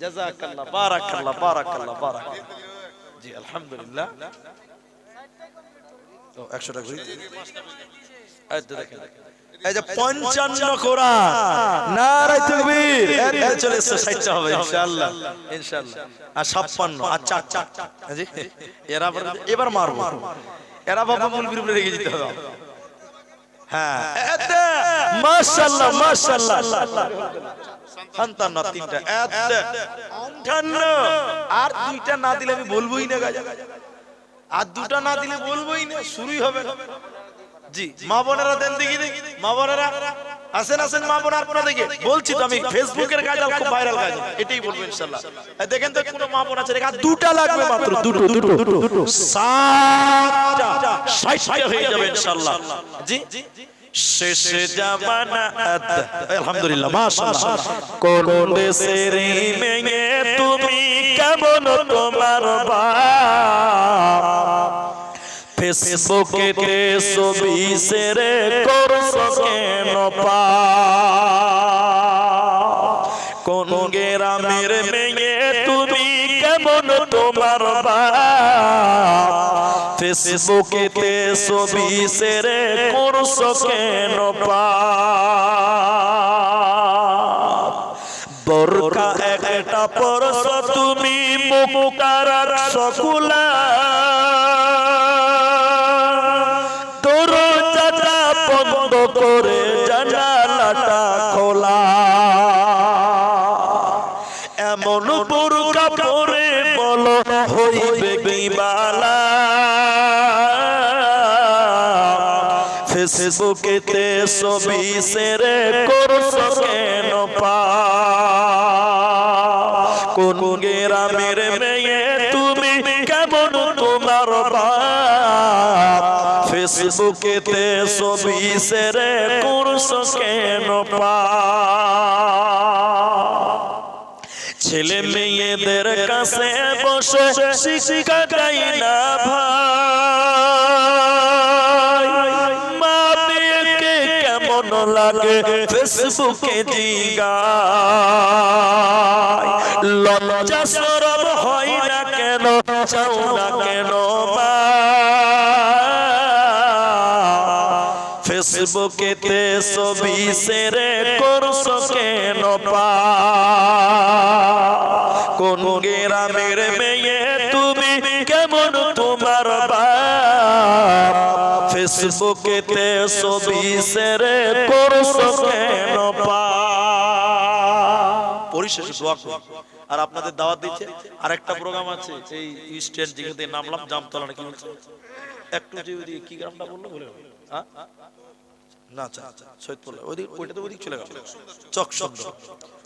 জাযাকাল্লাহ, বারাকাল্লাহ বারাকাল্লাহ বারাক, জি আলহামদুলিল্লাহ। তো 100 টাকা করে এই তো দেখেন, এই যে 55 কোরআন, নারে তাকবীর, এই চলে এসে 60টা হবে ইনশাআল্লাহ ইনশাআল্লাহ। আর 56 আর 4 জি, এবার মারবো, এরা বাবা মুলবির উপরে রেগে যেতে হবে। হ্যাঁ মাশাআল্লাহ মাশাআল্লাহ, 57 3টা 58, আর 2টা না দিলে আমি বলবোই না গাজা, আর 2টা না দিলে বলবোই না, শুরুই হবে না। জি মা বোনেরা দেন দেখি দেখি, মা বোনেরা আসেন আসেন, মা বোন আপনারা দেখি, বলছি তো আমি ফেসবুকের গাজল খুব ভাইরাল গাজল, এটাই বলবো ইনশাআল্লাহ। দেখেন তো কোন মা বোন আছে, আর 2টা লাগবে মাত্র, দুটো 7টা 60টা হয়ে যাবে ইনশাআল্লাহ। জি শেষে জামানা আলহামদুলিল্লাহ মাশাআল্লাহ। কোন দেশের মেয়ে তুমি, কেমন তোমার বাপ, ফেসবুকে ছবি শেয়ার করছো কেন পা, কোন গ্রামের মেয়ে তুমি, কেমন তোমার বাপ, ফেসবুকে ছবি শেয়ার করছো কেন পা, বোরকা একটা পরছো তুমি, মুখটা রাখছো খোলা, দরজাটা বন্ধ করে জানালাটা খোলা, এমন বোরকা পরে বলো হইবে কি বালা, ফেসবুকেতে ছবি শেয়ার করছো কেন পা, কোন গ্রামের মেয়ে তুমি, কেমন তোমার বাপ, ফেসবুকেতে ছবি শেয়ার করছো কেন পা, ছেলে মেয়েদের কাছে বসে শিক্ষা দেয় না ভাই, মা মেয়েকে কেমন লাগে ফেসবুকে জিগায়, লজ্জা শরম হয় না কেন, চাও না কেন মা, ফেসবুকেতে ছবি শেয়ার করছো কেন পা, কোন গ্রামের মেয়ে তুমি, কেমন তোমার বাপ, ফেসবুকেতে ছবি শেয়ার করছো কেন পা। পরিশেষে দোয়া করুন, আর আপনাদের দাওয়াত দিচ্ছে আরেকটা প্রোগ্রাম আছে, এই স্ট্যান্ড যেখানে নামলাম জামতলা নাকি বলছে, একটু যে ওই কি গ্রামটা বললো বলে, হ্যাঁ না আচ্ছা সৈয়দপুর ওইদিক, ওইটা তো ওইদিক চলে গেল চক সুন্দর,